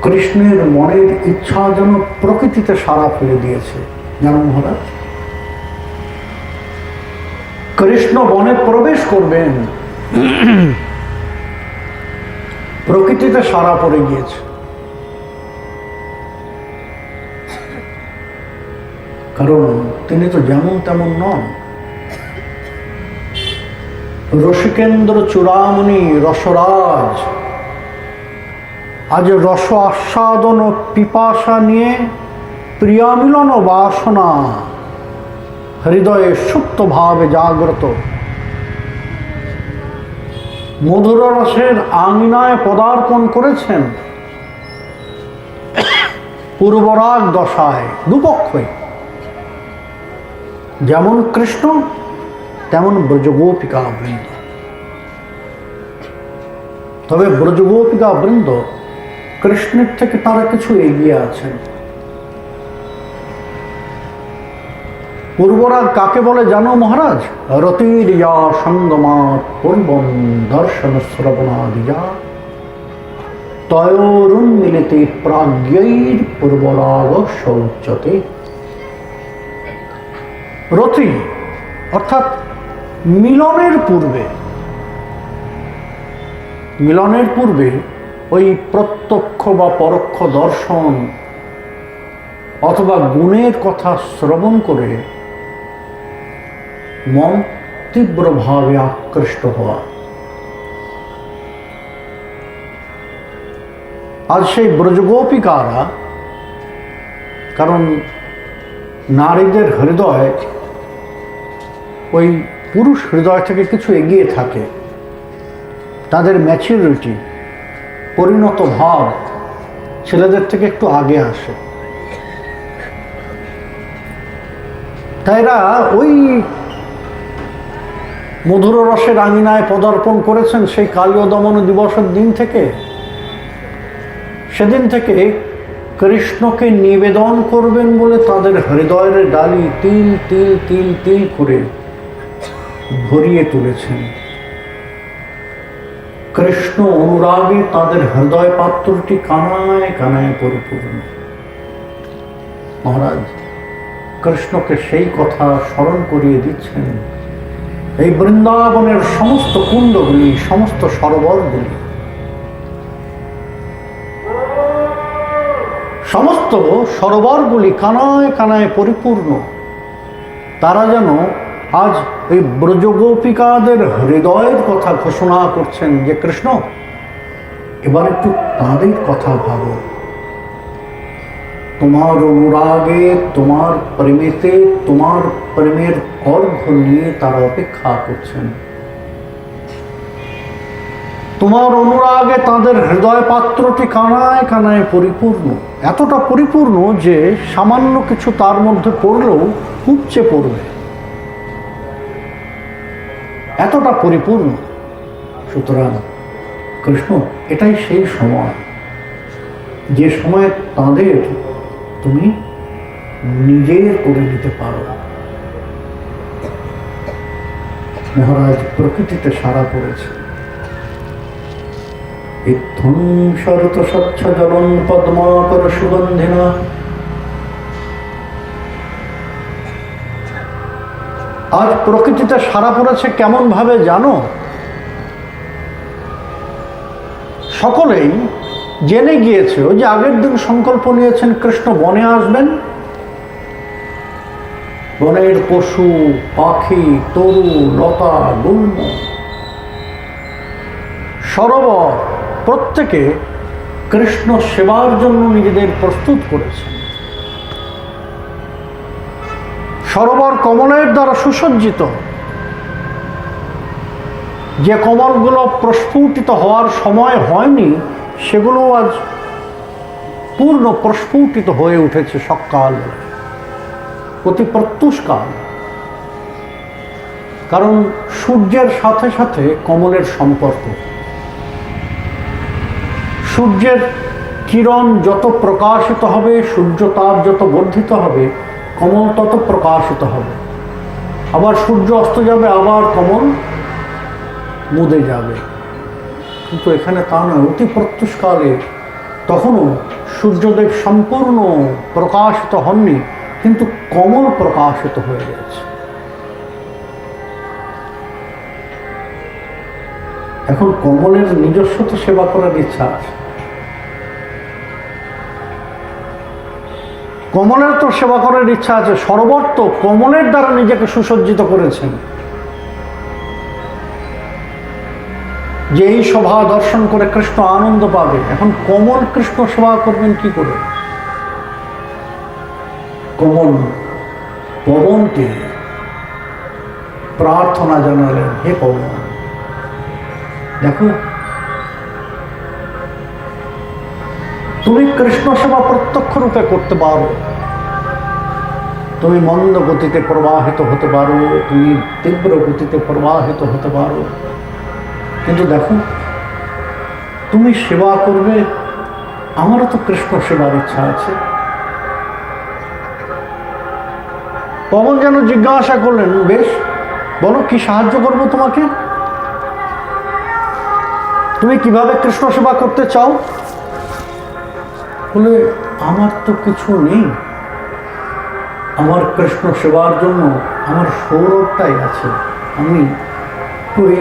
কৃষ্ণের মনের ইচ্ছা যেন প্রকৃতিতে সাড়া ফেলে দিয়েছে, জানো মহারাজ। কৃষ্ণ বনে প্রবেশ করবেন, প্রকৃতিতে সাড়া পড়ে গিয়েছে। কারণ তিনি তো যেমন তেমন নন। রসিকেন্দ্র চূড়ামণি রসরাজ আজ রস আস্বাদন ও পিপাসা নিয়ে প্রিয়ামিলন বাসনা হৃদয়ে সুপ্ত ভাবে জাগ্রত, মধুর রসের আঙিনায় পদার্পণ করেছেন পূর্বরাগ দশায়, দুপক্ষই, যেমন কৃষ্ণ তেমন ব্রজগোপিকা বৃন্দ। তবে ব্রজগোপিকা বৃন্দ কৃষ্ণের থেকে তারা কিছু এগিয়ে আছেন। পূর্বরাগ কাকে বলে জানো মহারাজ? রতিরিয়া সঙ্গমাৎ পূর্বম দর্শন শ্রবণাদিয়া তয়োরুন্মিলিতে প্রাজ্ঞৈর পূর্বরাগ শৌচ্যতে। রতি অর্থাৎ মিলনের পূর্বে, মিলনের পূর্বে ওই প্রত্যক্ষ বা পরোক্ষ দর্শন অথবা গুণের কথা শ্রবণ করে মন তীব্রভাবে আকৃষ্ট হওয়া। আজ সেই ব্রজগোপিকারা, কারণ নারীদের হৃদয় ওই পুরুষ হৃদয় থেকে কিছু এগিয়ে থাকে, তাদের ম্যাচুরিটি, পরিণত ভাব ছেলেদের থেকে একটু আগে আসে। তাইরা ওই মধুর রসের আঙিনায় পদার্পণ করেছেন সেই কালীয় দমন দিবসের দিন থেকে। সেদিন থেকে কৃষ্ণকে নিবেদন করবেন বলে তাদের হৃদয়ের ডালি তিল তিল তিল তিল করে ভরিয়ে তুলেছেন। কৃষ্ণ অনুরাগে তাদের হৃদয় পাত্রটি কানায় কানায় পরিপূর্ণ। মহারাজ কৃষ্ণকে সেই কথা স্মরণ করিয়ে দিচ্ছেন। এই বৃন্দাবনের সমস্ত কুণ্ডগুলি, সমস্ত সরোবরগুলি, সমস্ত সরোবরগুলি কানায় কানায় পরিপূর্ণ। তারা যেন আজ এই ব্রজগোপিকাদের হৃদয়ের কথা ঘোষণা করছেন যে কৃষ্ণ এবার একটু তাদের কথা ভাবো, তোমার অনুরাগে, তোমার প্রেমেতে, তোমার প্রেমের অর্ঘ্য নিয়ে তারা অপেক্ষা করছেন। তোমার অনুরাগে তাদের হৃদয় পাত্রটি কানায় কানায় পরিপূর্ণ, এতটা পরিপূর্ণ যে সামান্য কিছু তার মধ্যে পড়লেও উপচে পড়বে, এতটা পরিপূর্ণ। সুতরাং কৃষ্ণ এটাই সেই সময়, যে সময়ে তাদের তুমি নিজের করে নিতে পারো। মহারাজ প্রকৃতিতে সাড়া পড়েছে। ইত্থং শরত স্বচ্ছ জলং পদ্মাকর সুগন্ধিনা। আজ প্রকৃতিতে সাড়া পড়েছে কেমন ভাবে জানো? সকলেই জেনে গিয়েছে ওই যে আগের দিন সংকল্প নিয়েছেন কৃষ্ণ বনে আসবেন। বনের পশু পাখি, তরু লতা গুল্ম, সরোবর প্রত্যেকে কৃষ্ণ সেবার জন্য নিজেদের প্রস্তুত করেছেন। সরোবর কমলের দ্বারা সুসজ্জিত। যে কমলগুলো প্রস্ফুটিত হওয়ার সময় হয়নি সেগুলো আজ পূর্ণ প্রস্ফুটিত হয়ে উঠেছে সকাল, অতি প্রত্যুষকাল। কারণ সূর্যের সাথে সাথে কমলের সম্পর্ক। সূর্যের কিরণ যত প্রকাশিত হবে, সূর্য তাপ যত বর্ধিত হবে, কমল তত প্রকাশিত হবে। আবার সূর্য অস্ত যাবে, আবার কমল মুদে যাবে। কিন্তু এখানে তা নয়, অতি প্রত্যুষকালে তখনও সূর্যদেব সম্পূর্ণ প্রকাশিত হননি, কিন্তু কমল প্রকাশিত হয়ে গেছে। এখন কমলের নিজস্ব তো সেবা করার ইচ্ছা আছে, কমলের তো সেবা করার ইচ্ছা আছে। সরোবর তো কমলের দ্বারা নিজেকে সুসজ্জিত করেছেন, যে এই শোভা দর্শন করে কৃষ্ণ আনন্দ পাবে। এখন কমল কৃষ্ণ সেবা করবেন কি করে? কমল পবনকে প্রার্থনা জানালেন, হে পবন, দেখো তুমি কৃষ্ণ সেবা প্রত্যক্ষ রূপে করতে পারো, তুমি মন্দ গতিতে প্রবাহিত হতে পারো, তুমি তীব্র গতিতে প্রবাহিত হতে পারো, কিন্তু দেখো তুমি সেবা করবে, আমারও তো কৃষ্ণ সেবার ইচ্ছা আছে। পবন যেন জিজ্ঞাসা করলেন, বেশ বলো কি সাহায্য করবো তোমাকে, তুমি কিভাবে কৃষ্ণ সেবা করতে চাও? বলে, আমার তো কিছু নেই, আমার কৃষ্ণ সেবার জন্য আমার সৌরভটাই আছে। আমি ওই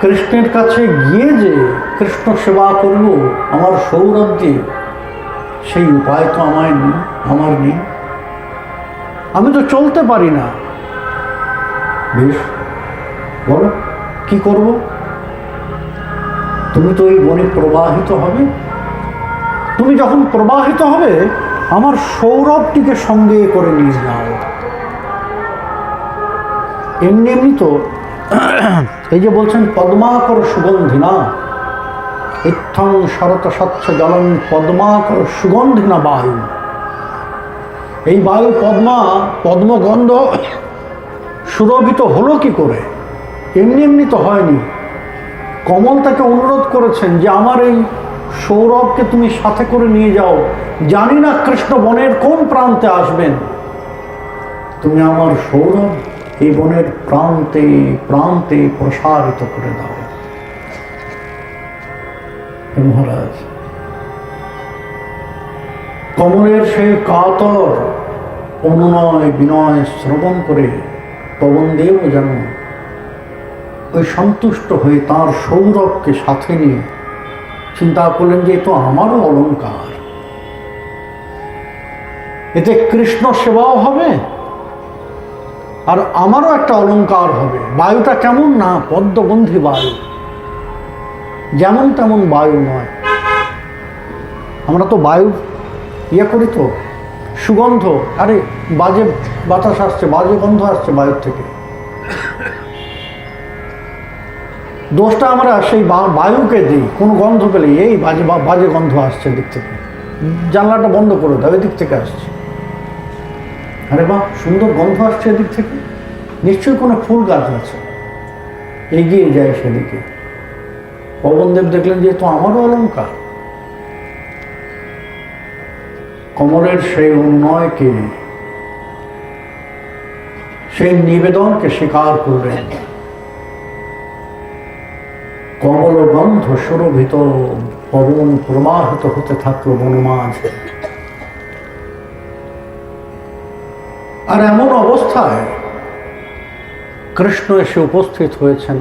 কৃষ্ণের কাছে গিয়ে যে কৃষ্ণ সেবা করব আমার সৌরভ দিয়ে, সেই উপায় তো আমার নেই, আমি তো চলতে পারি না। বেশ বলো কি করব? তুমি তো এই বনে প্রবাহিত হবে, তুমি যখন প্রবাহিত হবে আমার সৌরভটিকে সঙ্গে করে নিয়ে যাও। এমনি এমনি তো এই যে বলছেন পদ্মাকর সুগন্ধিনা, ইত্থং শরত স্বচ্ছ জলন পদ্মাকর সুগন্ধিনা বায়ু। এই বায়ু পদ্মগন্ধ সুরভিত হলো কি করে? এমনি এমনি তো হয়নি। কমল তাকে অনুরোধ করেছেন যে আমার এই সৌরভকে তুমি সাথে করে নিয়ে যাও, জানি না কৃষ্ণ বনের কোন প্রান্তে আসবেন, তুমি আমার সৌরভ এই বনের প্রান্তে প্রান্তে প্রসারিত করে দাও। মহারাজ কমলের সেই কাতর অনুনয় বিনয় শ্রবণ করে পবনদেব যেন ওই সন্তুষ্ট হয়ে তার সৌরভকে সাথে নিয়ে চিন্তা করলেন যে তো আমারও অলঙ্কার, এতে কৃষ্ণ সেবাও হবে আর আমারও একটা অলঙ্কার হবে। বায়ুটা কেমন না, পদ্মগন্ধি বায়ু, যেমন তেমন বায়ু নয়। আমরা তো বায়ু করি তো সুগন্ধ, আরে বাজে বাতাস আসছে, বাজে গন্ধ আসছে বায়ুর থেকে, দোষটা আমরা সেই বায়ুকে দিই। কোনো গন্ধ পেলে এই বাজে গন্ধ আসছে দিক থেকে, জানলাটা বন্ধ করে দাও, এদিক থেকে আসছে, আরে বাহ সুন্দর গন্ধ আসছে এদিক থেকে, নিশ্চয়ই কোনো ফুল গাছ আছে, এগিয়ে যায় সেদিকে। পবনদেব দেখলেন যে তো আমারও অলঙ্কার। কমলের সেই উন্নয়কে, সেই নিবেদনকে স্বীকার করলেন। কমল গন্ধ সুরভিত পবন প্রবাহিত হতে থাকলো বনমাঝে। আর এমন অবস্থায় কৃষ্ণ এসে উপস্থিত হয়েছেন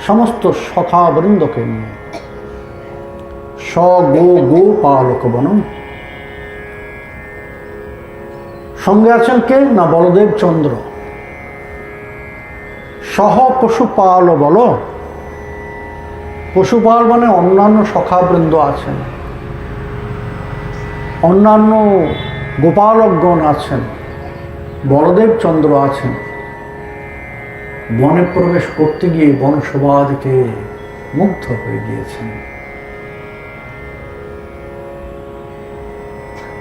সমস্ত সখাবৃন্দকে নিয়ে। গোপালক বনম, সঙ্গে আছেন কে না বলদেব চন্দ্র। সহ পশুপাল বল, পশুপাল মানে অন্যান্য সখাবৃন্দ আছেন, অন্যান্য গোপালকগণ আছেন, বলদেব চন্দ্র আছেন। বনে প্রবেশ করতে গিয়ে বনশোভা দেখে মুগ্ধ হয়ে গিয়েছেন।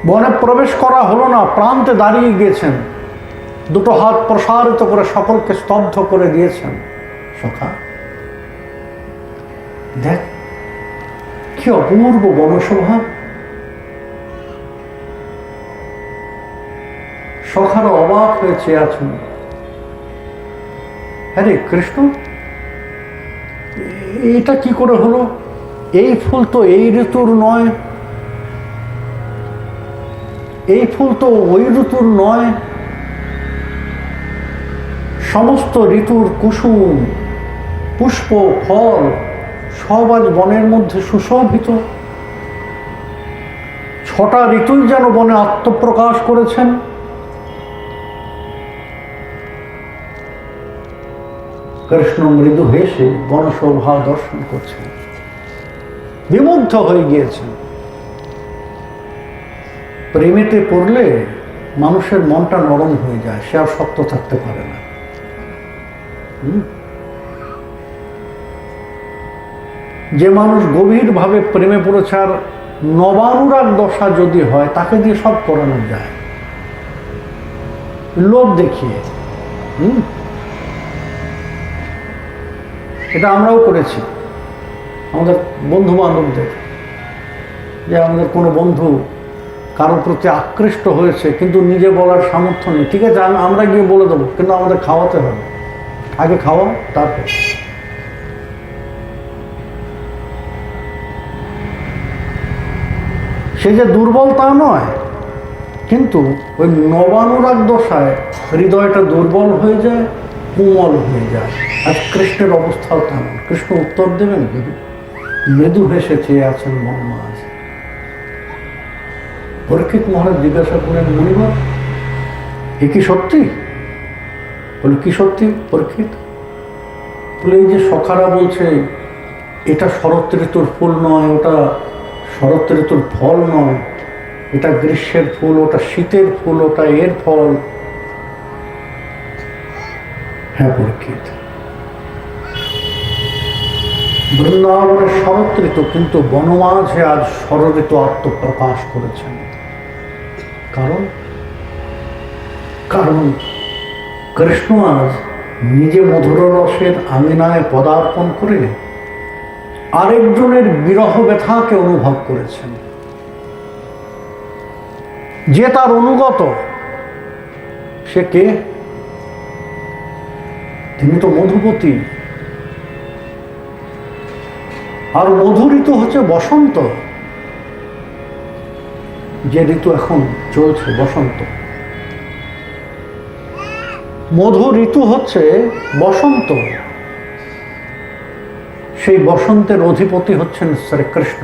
বনে প্রবেশ করা হলো না, প্রান্তে দাঁড়িয়ে গিয়েছেন, দুটো হাত প্রসারিত করে সকলকে স্তব্ধ করে দিয়েছেন। সখা দেখ কি অপূর্ব বনশোভা, সখারা অবাক হয়ে চেয়ে আছেন। হ্যাঁ রে কৃষ্ণ, এটা কি করে হলো? এই ফুল তো এই ঋতুর নয়, এই ফুল তো ওই ঋতুর নয়। সমস্ত ঋতুর কুসুম, পুষ্প, ফল সব আজ বনের মধ্যে সুশোভিত। 6টা ঋতুই যেন বনে আত্মপ্রকাশ করেছেন। কৃষ্ণ মৃদু হেসে বনশোভা দর্শন করছেন, বিমুগ্ধ হয়ে গিয়েছেন। প্রেমেতে পড়লে মানুষের মনটা নরম হয়ে যায়, সে আর শক্ত থাকতে পারে না। যে মানুষ গভীরভাবে প্রেমে পড়েছে, আর নবানুরাগ দশা যদি হয়, তাকে দিয়ে সব করানো যায়, লোভ দেখিয়ে। এটা আমরাও করেছি আমাদের বন্ধু বান্ধবদের, যে আমাদের কোনো বন্ধু কারোর প্রতি আকৃষ্ট হয়েছে কিন্তু নিজে বলার সামর্থ্য নেই, ঠিক আছে আমরা গিয়ে বলে দেবো, কিন্তু আমাদের খাওয়াতে হবে, আগে খাওয়া তারপর। সে যে দুর্বল তা নয়, কিন্তু ওই নবানুরাগ দশায় হৃদয়টা দুর্বল হয়ে যায়, কোমল হয়ে যায়। আজ কৃষ্ণের অবস্থাও তেমন। কৃষ্ণ উত্তর দেবেন, মৃদু হেসে চেয়ে আছেন মন মাঝ। পরীক্ষিত মহারাজ জিজ্ঞাসা করলেন, মুনিবর এ কি সত্যি? বলে কি সত্যি পরীক্ষিত? বলে এই যে সখারা বলছে এটা শরৎ ঋতুর ফুল নয়, ওটা শরৎ ঋতুর ফল নয়, এটা গ্রীষ্মের ফুল, ওটা শীতের ফুল, ওটা এর ফল। হ্যাঁ পরীক্ষিত, বৃন্দাবনের শরৎ ঋতু, কিন্তু বনমাঝে আজ শরৎ ঋতু আত্মপ্রকাশ করেছেন। কারণ কৃষ্ণ আজ নিজে মধুর রসের আঙিনায় পদার্পণ করে আরেকজনের বিরহ ব্যথাকে অনুভব করেছেন। যে তার অনুগত, সে কে? তিনি তো মধুপতি। আর মধু ঋতু হচ্ছে বসন্ত, যে ঋতু এখন চলছে বসন্ত। মধু ঋতু হচ্ছে বসন্ত, সেই বসন্তের অধিপতি হচ্ছেন শ্রীকৃষ্ণ।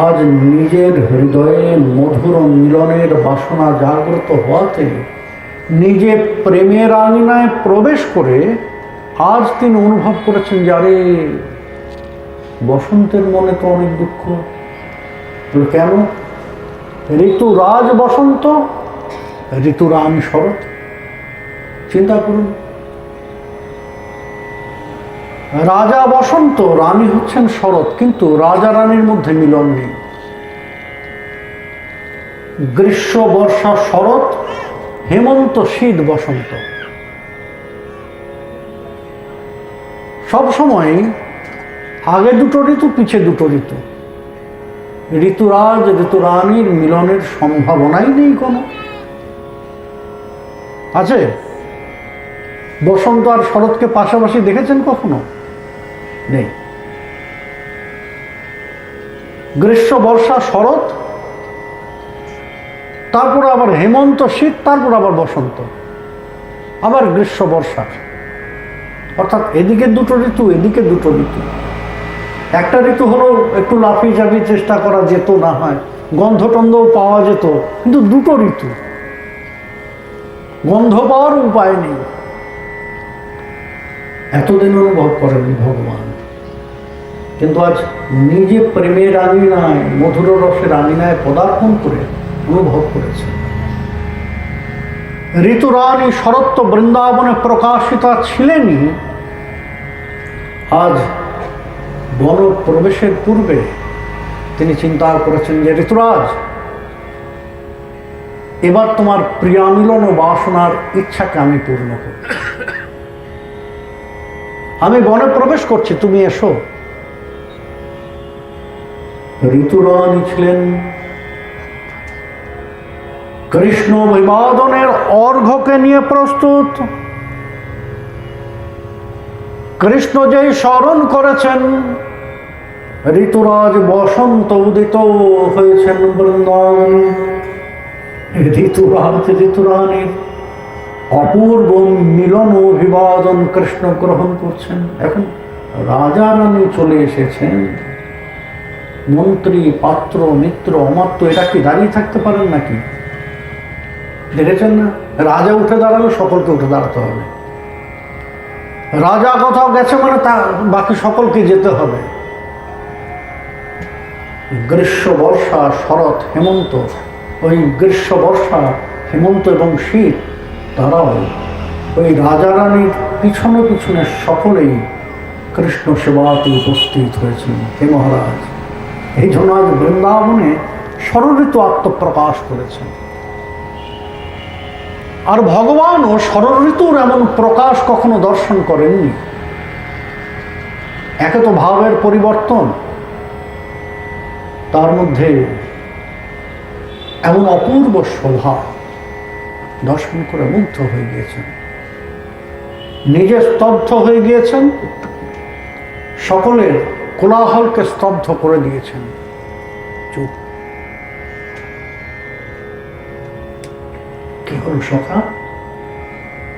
আজ নিজের হৃদয়ে মধুর মিলনের বাসনা জাগ্রত হওয়াতে নিজে প্রেমের আঙিনায় প্রবেশ করে আজ তিনি অনুভব করেছেন যে আরে বসন্তের মনে তো অনেক দুঃখ। কেন? ঋতুরাজ বসন্ত, ঋতুরানী শরৎ। চিন্তা করুন, রাজা বসন্ত, রানী হচ্ছেন শরৎ, কিন্তু রাজা রানীর মধ্যে মিলন নেই। গ্রীষ্ম বর্ষা শরৎ, হেমন্ত শীত বসন্ত। সব সময় আগে দুটো ঋতু, পিছে দুটো ঋতু। ঋতুরাজ ঋতুরানীর মিলনের সম্ভাবনাই নেই কোনো। আছে? বসন্ত আর শরৎকে পাশাপাশি দেখেছেন কখনো? নেই। গ্রীষ্ম বর্ষা শরৎ, তারপর আবার হেমন্ত শীত, তারপর আবার বসন্ত, আবার গ্রীষ্ম বর্ষা। অর্থাৎ এদিকে দুটো ঋতু, এদিকে দুটো ঋতু। একটা ঋতু হলো একটু লাফিয়ে ঝাঁপিয়ে চেষ্টা করা যেত, না হয় গন্ধটন্ধও পাওয়া যেত, কিন্তু দুটো ঋতু, গন্ধ পাওয়ার উপায় নেই। এতদিন অনুভব করেননি ভগবান, কিন্তু আজ নিজে প্রেমের আঙিনায়, মধুর রসের আঙিনায় পদার্পণ করে অনুভব করেছেন। ঋতুরানী শরৎ বৃন্দাবনে প্রকাশিতা ছিলেনই, আজ বন প্রবেশের পূর্বে তিনি চিন্তা করেছেন যে ঋতুরাজ, এবার তোমার প্রিয়ামিলন ও বাসনার ইচ্ছাকে আমি পূর্ণ করব। আমি বনে প্রবেশ করছি, তুমি এসো। ঋতুরানী ছিলেন কৃষ্ণ অভিবাদনের অর্ঘ্যকে নিয়ে প্রস্তুত। কৃষ্ণ যেই স্মরণ করেছেন ঋতুরাজ বসন্ত উদিত হয়েছেন বৃন্দাবনে, ঋতুরাজ ঋতুরানীর অপূর্ব মিলন অভিবাদন কৃষ্ণ গ্রহণ করছেন। এখন রাজা রানী চলে এসেছেন, মন্ত্রী পাত্র মিত্র অমাত্য এরা কি দাঁড়িয়ে থাকতে পারেন নাকি? দেখেছেন না, রাজা উঠে দাঁড়ালে সকলকে উঠে দাঁড়াতে হবে। রাজা কোথাও গেছে মানে তা বাকি সকলকে যেতে হবে। গ্রীষ্ম বর্ষা শরৎ হেমন্ত, ওই গ্রীষ্ম বর্ষা হেমন্ত এবং শীত তারাও ওই রাজা রানীর পিছনে পিছনে সকলেই কৃষ্ণ সেবাতে উপস্থিত হয়েছেন। হে মহারাজ, এই জন্য আজ বৃন্দাবনে ষড়ঋতু আত্মপ্রকাশ করেছেন। আর ভগবানও ষড়ঋতুর এমন প্রকাশ কখনো দর্শন করেননি। একে তো ভাবের পরিবর্তন, তার মধ্যে এমন অপূর্ব শোভা দর্শন করে মুগ্ধ হয়ে গিয়েছেন, নিজে স্তব্ধ হয়ে গিয়েছেন, সকলের কোলাহলকে স্তব্ধ করে দিয়েছেন। চুপ। কি হল সখা?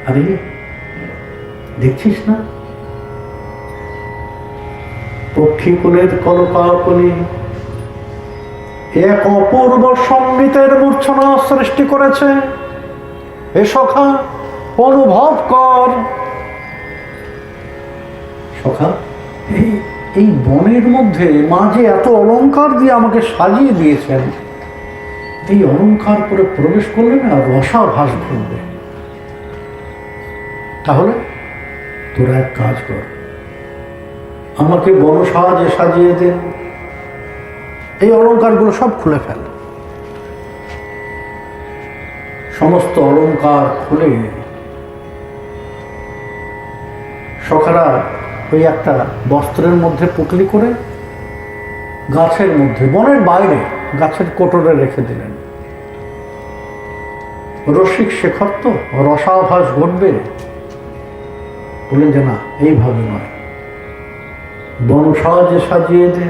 আরে দেখছিস না, পক্ষীকুলের কলকাকলি এক অপূর্ব সঙ্গীতের মূর্ছনা সৃষ্টি করেছে। এ সখা অনুভব কর। সখা, এই বনের মধ্যে মাঝে এত অলংকার দিয়ে আমাকে সাজিয়ে দিয়েছেন, এই অলংকার করে প্রবেশ করলে না রসাভাস ঘটবে। তাহলে তোরা এক কাজ কর, আমাকে বনসাজে সাজিয়ে দে, এই অলংকারগুলো সব খুলে ফেল। সমস্ত অলংকার খুলে সখারা ওই একটা বস্ত্রের মধ্যে পুটলি করে গাছের মধ্যে, বনের বাইরে গাছের কোটরে রেখে দিলেন। রসিক শেখর তো রসাভাস ঘটবে, বলেন যে না, এইভাবে নয়, বনসাজে সাজিয়ে দে।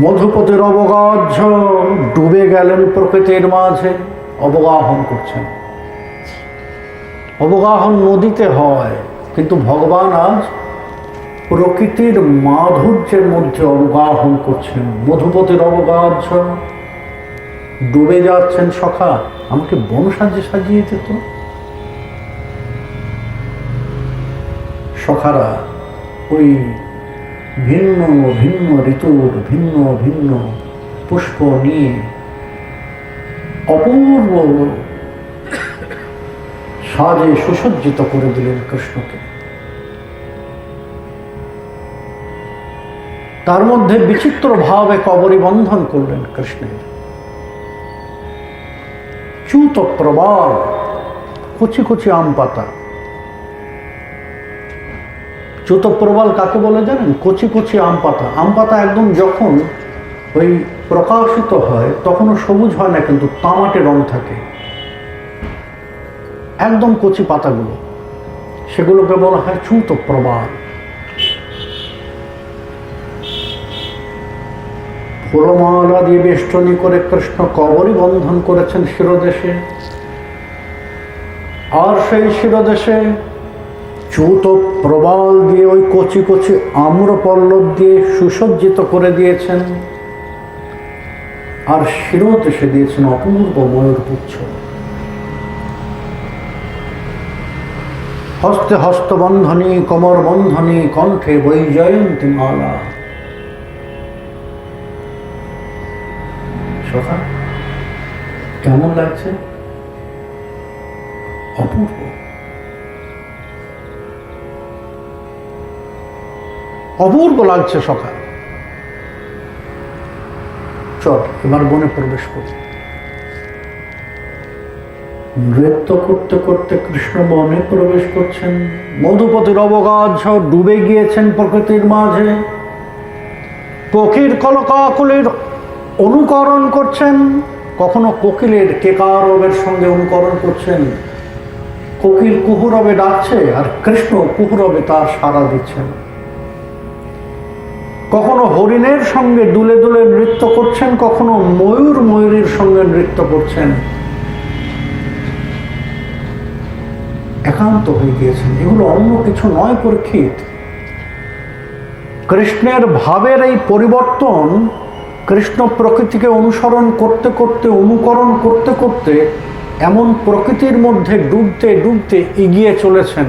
মধুপতির অবগাহ্য ডুবে গেলেন প্রকৃতির মাঝে, অবগাহন করছেন। অবগাহন নদীতে হয়, কিন্তু ভগবান আজ প্রকৃতির মাধুর্যের মধ্যে অবগাহন করছেন। মধুপতির অবগাহ্য ডুবে যাচ্ছেন। সখা, আমাকে বনসাজে সাজিয়ে দিত। সখারা ওই ভিন্ন ভিন্ন ঋতুর ভিন্ন ভিন্ন পুষ্প নিয়ে অপূর্ব সাজে সুসজ্জিত করে দিলেন কৃষ্ণকে। তার মধ্যে বিচিত্র ভাবে কবরী বন্ধন করলেন কৃষ্ণের। চ্যুত প্রবাল, কচি কচি আম পাতা। চ্যুত প্রবাল কাকে বলে জানেন? কচি কচি আম পাতা। আম পাতা একদম যখন ওই প্রকাশিত হয় তখনও সবুজ হয় না, কিন্তু তামাটে রং থাকে, একদম কচি পাতাগুলো, সেগুলোকে বলা হয় চ্যুত প্রবাল। ফুলমালা দিয়ে বেষ্টনী করে কৃষ্ণ কবরী বন্ধন করেছেন শিরদেশে। আর সেই শিরদেশে চ্যুত প্রবাল দিয়ে ওই কচি কচি আম্রপল্লব দিয়ে সুসজ্জিত করে দিয়েছেন। আর শিরদেশে দিয়েছেন অপূর্ব ময়ূরপুচ্ছ। হস্তে হস্তবন্ধনী, কোমর বন্ধনী, কণ্ঠে বৈজয়ন্তী মালা। সখা, কেমন লাগছে? অপূর্ব। অপূর্ব লাগছে সখা। চল এবার বনে প্রবেশ করি। নৃত্য করতে করতে কৃষ্ণ বনে প্রবেশ করছেন। মধুপতির অবগাহ্য ডুবে গিয়েছেন প্রকৃতির মাঝে। পক্ষীর কলকাকলির অনুকরণ করছেন। কখনো কোকিলের কেকারবের সঙ্গে অনুকরণ করছেন, কোকিল কুহুরবে ডাকছে আর কৃষ্ণ কুহুরবে তার সাড়া দিচ্ছেন। কখনো হরিণের সঙ্গে দুলে দুলে নৃত্য করছেন, কখনো ময়ূর ময়ূরীর সঙ্গে নৃত্য করছেন। একান্ত হয়ে গিয়েছেন। এগুলো অন্য কিছু নয় পরীক্ষিত। কৃষ্ণের ভাবের এই পরিবর্তন কৃষ্ণ প্রকৃতিকে অনুসরণ করতে করতে, অনুকরণ করতে করতে এমন প্রকৃতির মধ্যে ডুবতে ডুবতে এগিয়ে চলেছেন।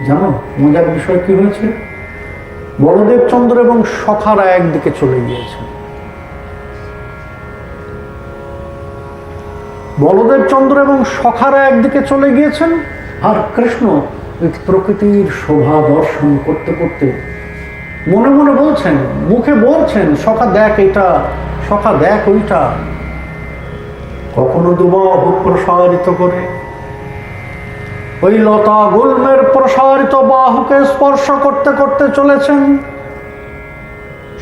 জানো মজার বিষয় কি হয়েছে? বলদেব চন্দ্র এবং সখারা একদিকে চলে গিয়েছেন। বলদেব চন্দ্র এবং সখারা একদিকে চলে গিয়েছেন, আর কৃষ্ণ ওই প্রকৃতির শোভা দর্শন করতে করতে মনে মনে বলছেন, মুখে বলছেন, সখা দেখ এটা, সখা দেখ ওইটা। কখনো দুবাহু প্রসারিত করে ওই লতা গুল্মের প্রসারিত বাহুকে স্পর্শ করতে করতে চলেছেন।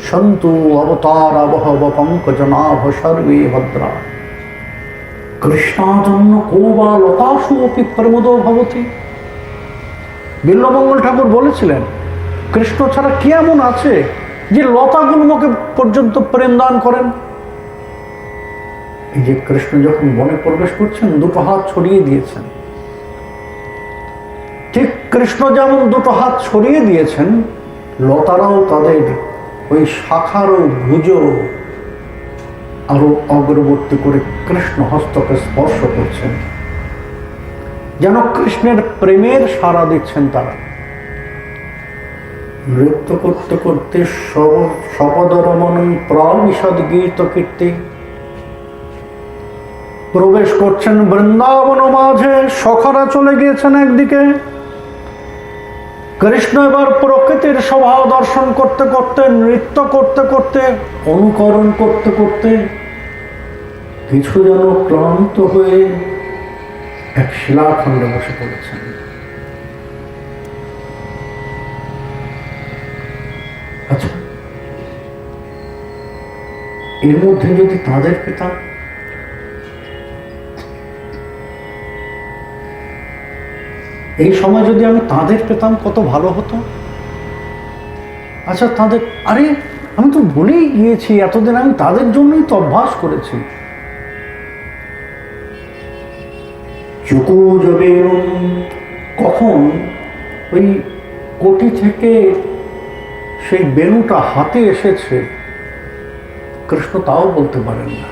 সন্তু অবতার আবহব পঙ্কজনাভ সর্বে ভদ্রা কৃষ্ণাজন্য কোবা লতাসু অপি প্রমোদ ভবতি। বিল্বমঙ্গল ঠাকুর বলেছিলেন, কৃষ্ণ ছাড়া কি এমন আছে যে লতাগুল্মকে পর্যন্ত প্রেম দান করেন? এই যে কৃষ্ণ যখন বনে প্রবেশ করছেন, দুটো হাত ছড়িয়ে দিয়েছেন। ঠিক কৃষ্ণ যেমন দুটো হাত ছড়িয়ে দিয়েছেন, লতারাও তাদের ওই শাখার ভুজ আরো অগ্রবর্তী করে কৃষ্ণ হস্তকে স্পর্শ করছেন, যেন কৃষ্ণের প্রেমের সাড়া দিচ্ছেন। তারা নৃত্য করতে করতে সপদরমণী প্রবিশদ গীত কীর্তি প্রবেশ করছেন বৃন্দাবন মাঝে। সখারা চলে গিয়েছেন একদিকে, কৃষ্ণ এবার প্রকৃতির শোভা দর্শন করতে করতে, নৃত্য করতে করতে, অনুকরণ করতে করতে কিছু যেন ক্লান্ত হয়ে এক শিলাখণ্ডে বসে পড়েছেন। আচ্ছা, এর মধ্যে যদি তাদের পেতাম, এই সময় যদি আমি তাদের পেতাম কত ভালো হতো। আচ্ছা তাদের, আরে আমি তো ভুলেই গিয়েছি, এতদিন আমি তাদের জন্যই তো অভ্যাস করেছি। চুকু যাবে কখন ওই কোটি থেকে সেই বেণুটা হাতে এসেছে, কৃষ্ণ তাও বলতে পারেন না।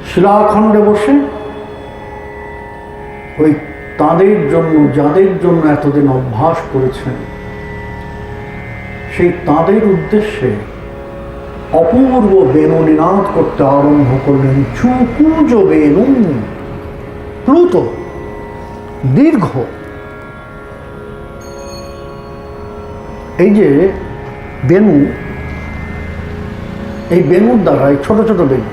শিলাখণ্ডে বসে ওই তাদের জন্য, যাদের জন্য এতদিন অভ্যাস করেছেন, সেই তাদের উদ্দেশ্যে অপূর্ব বেণু নিনাদ করতে আরম্ভ করলেন। চুকুজ বেণু, প্লুত, দীর্ঘ। এই যে বেণু, এই বেণুর দ্বারা, এই ছোট ছোট বেণু,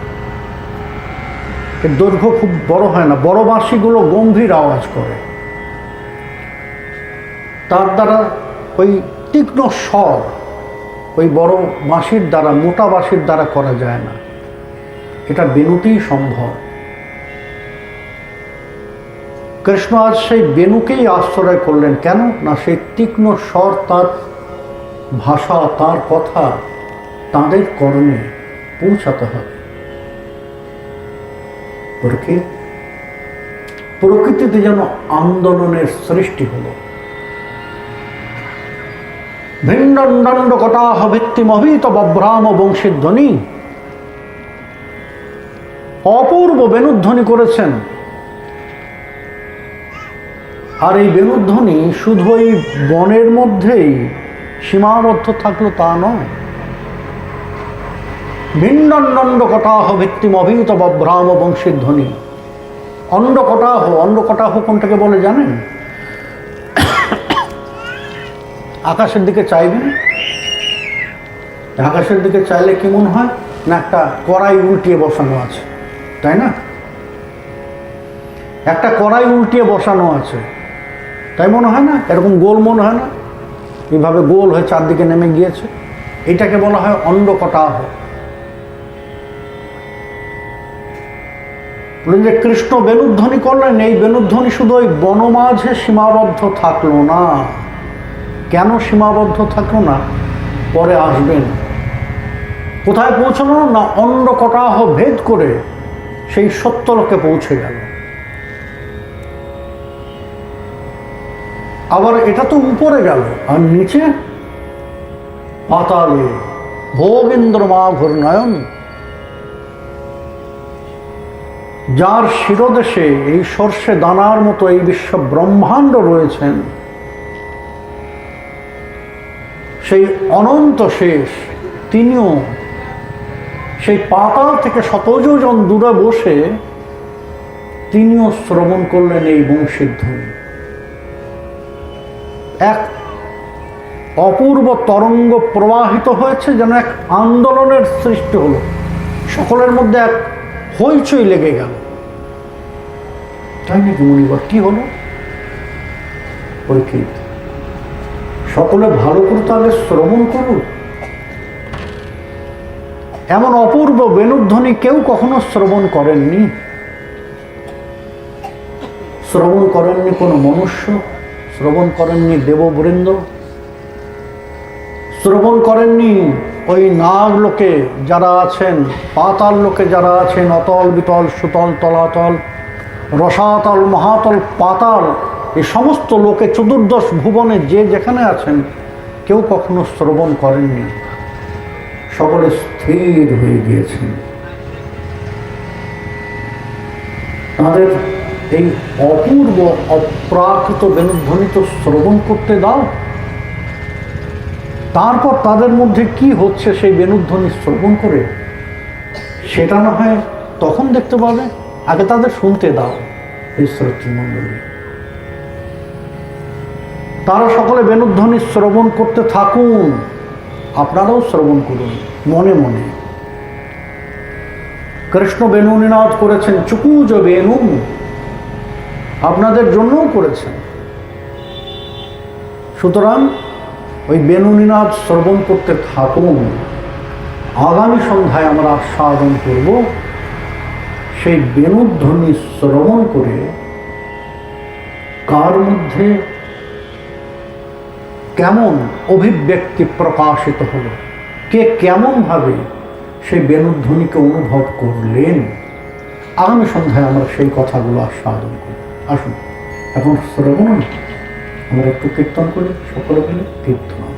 এর দৈর্ঘ্য খুব বড় হয় না, বড় বাঁশিগুলো গম্ভীর আওয়াজ করে, তার দ্বারা ওই তীক্ষ্ণ স্বর ওই বড় বাঁশির দ্বারা, মোটা বাঁশির দ্বারা করা যায় না। এটা বেণুতেই সম্ভব। কৃষ্ণ আজ সেই বেণুকেই আশ্রয় করলেন। কেন না, সেই তীক্ষ্ণ স্বর, তার ভাষা, তার কথা তাদের কর্ণে পৌঁছাতে হবে। প্রকৃতিতে যেন আন্দোলনের সৃষ্টি হলো। ভিন্ডন্ড কটাহ ভিত্তিমভিত বভ্রাম বংশীধ্বনি, অপূর্ব বেণুধ্বনি করেছেন। আর এই বেণুধ্বনি শুধু ওই বনের মধ্যেই সীমাবদ্ধ থাকলো তা নয়। ভিন্ডন্ড কটাহ ভিত্তিমভিত বভ্রাম বংশীধ্বনি। অন্ডকটাহ, অন্ডকটাহ কোনটাকে বলে জানেন? আকাশের দিকে চাইবেন, আকাশের দিকে চাইলে কি মনে হয় না একটা কড়াই উল্টিয়ে বসানো আছে, তাই না? একটা কড়াই উল্টিয়ে বসানো আছে, তাই মনে হয় না? এরকম গোল মনে হয় না? এইভাবে গোল হয়ে চারদিকে নেমে গিয়েছে। এটাকে বলা হয় অন্ডকটাহ। বলেন যে কৃষ্ণ বেণুধ্বনি করলেন, এই বেণুধ্বনি শুধু ওই বনমাঝে সীমাবদ্ধ থাকলো না। কেন সীমাবদ্ধ থাকলো না পরে আসবেন। কোথায় পৌঁছলো না, অন্ডকটাহ ভেদ করে সেই সত্যলোকে পৌঁছে গেল। আবার এটা তো উপরে গেল, আর নিচে পাতালে ভোগেন্দ্র মাঘুর নয়ন, যার শিরদেশে এই সর্ষে দানার মতো এই বিশ্ব ব্রহ্মাণ্ড রয়েছেন, সেই অনন্ত শেষ তিনিও সেই পাতাল থেকে শতযোজন দূরে বসে তিনিও শ্রবণ করলেন এই বংশীর ধ্বনি। এক অপূর্ব তরঙ্গ প্রবাহিত হয়েছে, যেন এক আন্দোলনের সৃষ্টি হলো, সকলের মধ্যে এক হইচই লেগে গেল। তাই নাকি মুনিবর? কি হলো? পরীক্ষিত, সকলে ভালো করে তাহলে শ্রবণ করুক। এমন অপূর্ব বেণুধ্বনি কেউ কখনো শ্রবণ করেননি। শ্রবণ করেননি কোনো মনুষ্য, শ্রবণ করেননি দেববৃন্দ, শ্রবণ করেননি ওই নাগ লোকে যারা আছেন, পাতাল লোকে যারা আছেন, অতল বিতল সুতল তলাতল রসাতল মহাতল পাতাল, এই সমস্ত লোকে চতুর্দশ ভুবনে যে যেখানে আছেন কেউ কখনো শ্রবণ করেননি। সকলে স্থির হয়ে গিয়েছেন। তাদের এই অপূর্ব অপ্রাকৃত বেণুধ্বনি তো শ্রবণ করতে দাও, তারপর তাদের মধ্যে কি হচ্ছে সেই বেণুধ্বনি শ্রবণ করে সেটা না হয় তখন দেখতে পাবে, আগে তাদের শুনতে দাও। এই শ্রোতৃমণ্ডলী, তারা সকলে বেণুধ্বনি শ্রবণ করতে থাকুন, আপনারাও শ্রবণ করুন মনে মনে। কৃষ্ণ বেণু নিনাদ করেছেন, চুকুজ বেণু, আপনাদের জন্যও করেছেন। সুতরাং ওই বেণু নিনাদ শ্রবণ করতে থাকুন। আগামী সন্ধ্যায় আমরা আস্বাদন করব সেই বেণুধ্বনি শ্রবণ করে কার মধ্যে কেমন অভিব্যক্তি প্রকাশিত হলো, কে কেমনভাবে সেই বেণুধ্বনিকে অনুভব করলেন। আগামী সন্ধ্যায় আমরা সেই কথাগুলো আস্বাদন করব। আসুন এখন শ্রবণ আমরা একটু কীর্তন করি, সকলে মিলে কীর্তন।